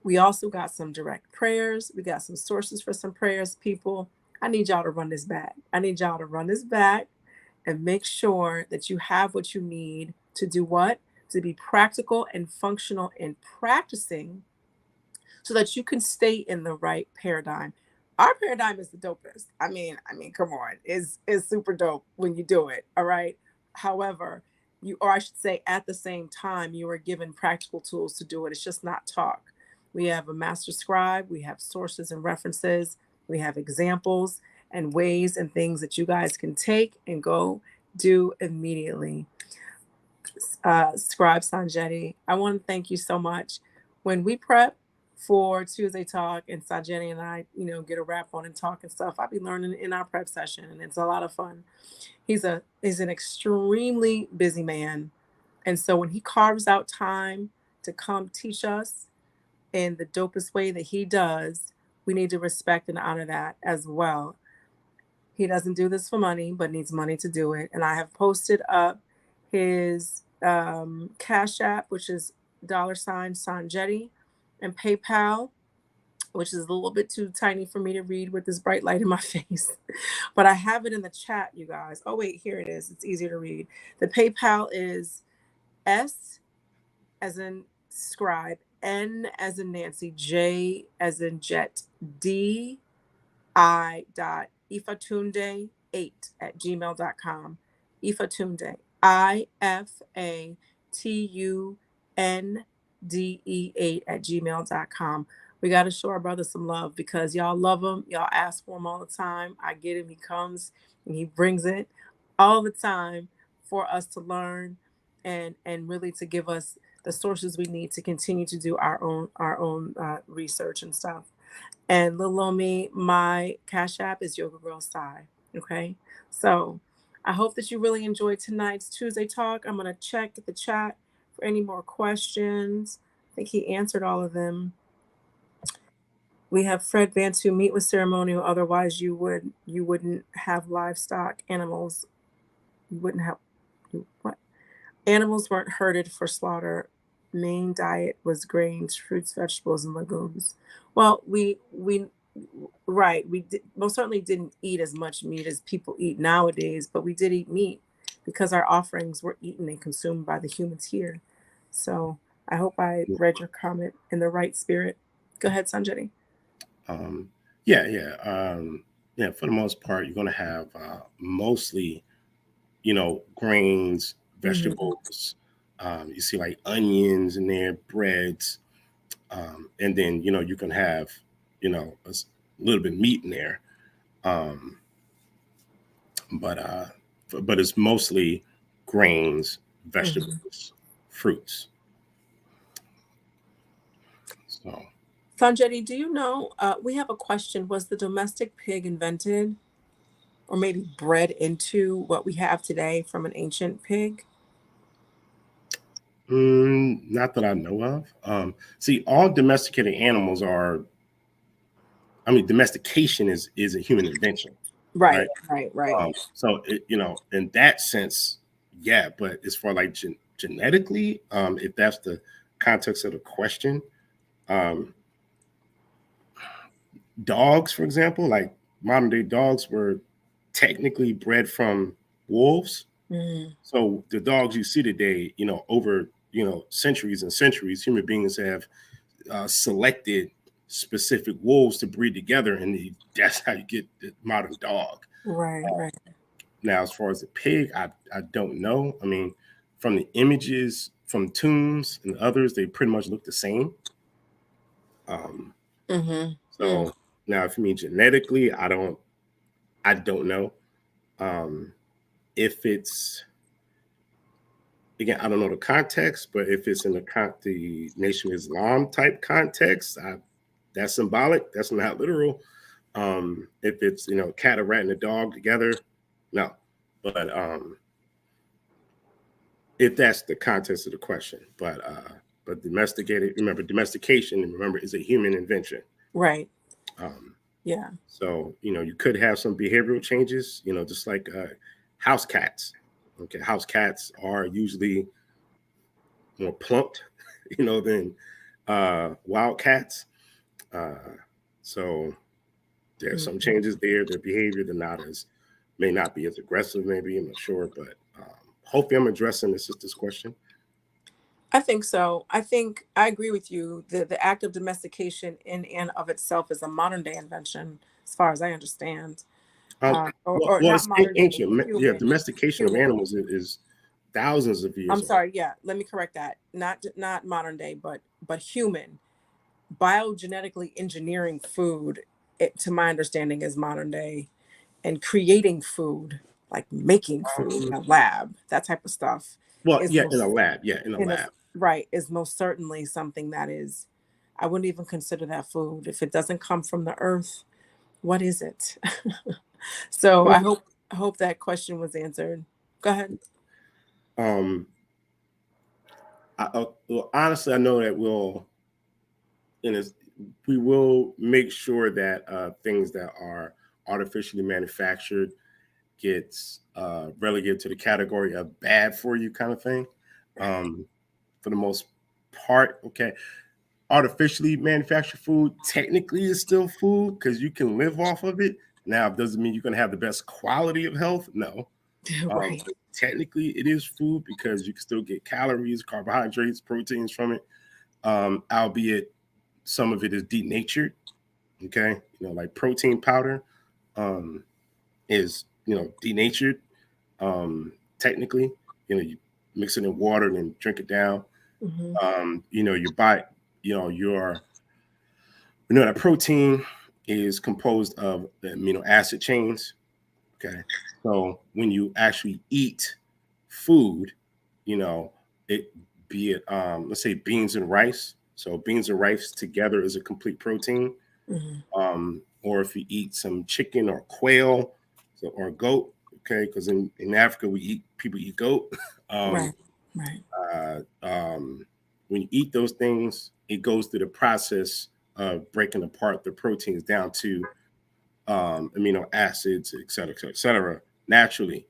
we also got some direct prayers. We got some sources for some prayers, people. I need y'all to run this back. I need y'all to run this back and make sure that you have what you need to do what? To be practical and functional in practicing so that you can stay in the right paradigm. Our paradigm is the dopest. I mean, come on, is super dope when you do it. All right. However, you, or I should say, at the same time, you are given practical tools to do it. It's just not talk. We have a master scribe. We have sources and references. We have examples and ways and things that you guys can take and go do immediately. Scribe Sonjedi, I want to thank you so much. When we prep for Tuesday Talk and Sonjedi and I, get a wrap on and talk and stuff, I'll be learning in our prep session and it's a lot of fun. He's an extremely busy man. And so when he carves out time to come teach us in the dopest way that he does, we need to respect and honor that as well. He doesn't do this for money, but needs money to do it. And I have posted up his Cash App, which is $ Sonjedi, and PayPal, which is a little bit too tiny for me to read with this bright light in my face. But I have it in the chat, you guys. Oh, wait, here it is. It's easier to read. The PayPal is S as in scribe, N as in Nancy, J as in jet, D I.ifatunde8@gmail.com. Ifatunde. IFATUNDE8 at gmail.com. We got to show our brother some love because y'all love him. Y'all ask for him all the time. I get him. He comes and he brings it all the time for us to learn and really to give us the sources we need to continue to do our own research and stuff. And little on me, my Cash App is Yoga Girl Sai. Okay. So I hope that you really enjoyed tonight's Tuesday Talk. I'm going to check the chat for any more questions. I think he answered all of them. We have Fred Bantu, meat with ceremonial. Otherwise, you wouldn't have livestock animals. You wouldn't have what? Animals weren't herded for slaughter. Main diet was grains, fruits, vegetables, and legumes. Well, we right, most certainly didn't eat as much meat as people eat nowadays, but we did eat meat because our offerings were eaten and consumed by the humans here. So I hope I read your comment in the right spirit. Go ahead, Sanjay. Yeah, yeah. Yeah, for the most part, you're going to have mostly, grains, vegetables. You see like onions in there, breads. And then, you can have, a little bit of meat in there. Um, but it's mostly grains, Hmm. vegetables, fruits. So, Sanjeti, do you know? We have a question. Was the domestic pig invented or maybe bred into what we have today from an ancient pig? not that I know of. See, all domesticated animals are. I mean, domestication is a human invention, right? Right, right, right. So, in that sense, yeah. But as far like genetically, if that's the context of the question, um, dogs, for example, like modern day dogs were technically bred from wolves. Mm, So the dogs you see today, over centuries and centuries, human beings have selected specific wolves to breed together, and that's how you get the modern dog. right, right. Now, as far as the pig, I don't know. I mean, from the images from tombs and others, they pretty much look the same. Um, Mm-hmm. Mm, so now, if you mean genetically, I don't know. Um, if it's again, I don't know the context, but if it's in the Nation of Islam type context, that's symbolic. That's not literal. If it's cat, a rat, and a dog together, no. But if that's the context of the question, but domesticated, remember domestication, and remember is a human invention. right. Um, Yeah. so you could have some behavioral changes, just like house cats. Okay, house cats are usually more plumped, than wild cats. Uh, so there's some Mhm. changes there. Their behavior, may not be as aggressive. Maybe I'm not sure, but hopefully I'm addressing the sister's question. I think so. I think I agree with you. The act of domestication in and of itself is a modern day invention, as far as I understand. Well, Or not it's modern day, ancient. Yeah, human, domestication of human. animals is thousands of I'm years old. sorry. Yeah, let me correct that. Not modern day, but human. Biogenetically engineering food, to my understanding, is modern day, and creating food, like making food in Um, a lab, that type of stuff, well, is yeah, in a most lab. Yeah, in a in a lab. right is most certainly something that is. I wouldn't even consider that food if it doesn't come from the earth. What is it? So I hope that question was answered. Go ahead. Um, well, honestly, I know that and it's, we will make sure that things that are artificially manufactured gets relegated to the category of bad for you kind of thing. Um, for the most part, okay. Artificially manufactured food technically is still food because you can live off of it. Now, it doesn't mean you're going to have the best quality of health. No. Right. But technically, it is food because you can still get calories, carbohydrates, proteins from it, albeit some of it is denatured. Okay. Like protein powder um, is, denatured technically. You mix it in water and then drink it down. Hmm. Your body, your that protein is composed of the amino acid chains. Okay. So when you actually eat food, you know, it be it let's say beans and rice. So beans and rice together is a complete protein. Hmm. Or if you eat some chicken or quail, or goat, okay, because in Africa people eat goat. um, Right. Right. when you eat those things, it goes through the process of breaking apart the proteins down to amino acids, et cetera, naturally.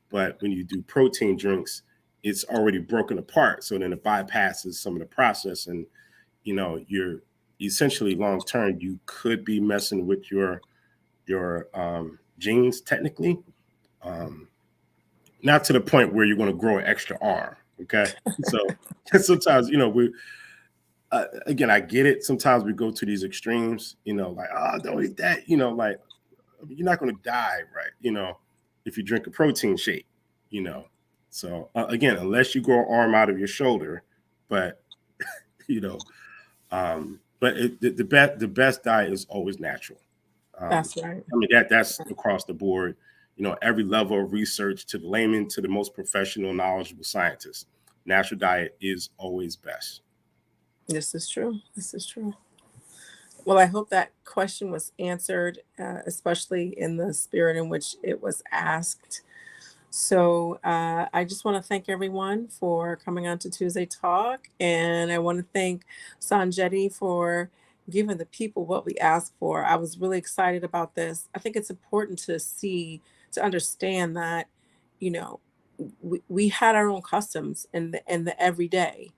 But when you do protein drinks, it's already broken apart. So then it bypasses some of the process. And, you're essentially long term, you could be messing with your genes technically. Um, Not to the point where you're going to grow an extra arm. Okay. So sometimes, we, again, I get it. Sometimes we go to these extremes, like, oh, don't eat that, like, you're not going to die, right? If you drink a protein shake, you know. So again, unless you grow an arm out of your shoulder, but you know, but the best diet is always natural. Um, That's right. I mean that's across the board. every level of research, to the layman, to the most professional, knowledgeable scientist. Natural diet is always best. This is true. This is true. Well, I hope that question was answered, especially in the spirit in which it was asked. So I just want to thank everyone for coming on to Tuesday Talk. And I want to thank Sonjedi for giving the people what we asked for. I was really excited about this. I think it's important to understand that, you know, we had our own customs in the everyday.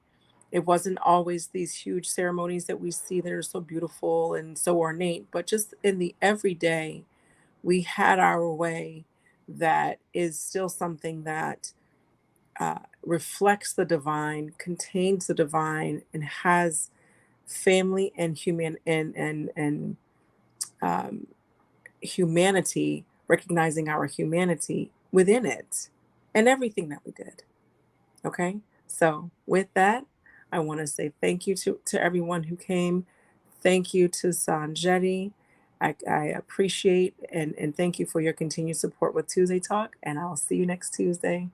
It wasn't always these huge ceremonies that we see that are so beautiful and so ornate, but just in the everyday, we had our way that is still something that reflects the divine, contains the divine, and has family and um, humanity, recognizing our humanity within it and everything that we did. Okay. So with that, I want to say thank you to everyone who came. Thank you to Sanjeti. I appreciate and thank you for your continued support with Tuesday Talk. And I'll see you next Tuesday.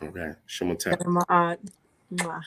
Okay. Shimon Tep. Mwah.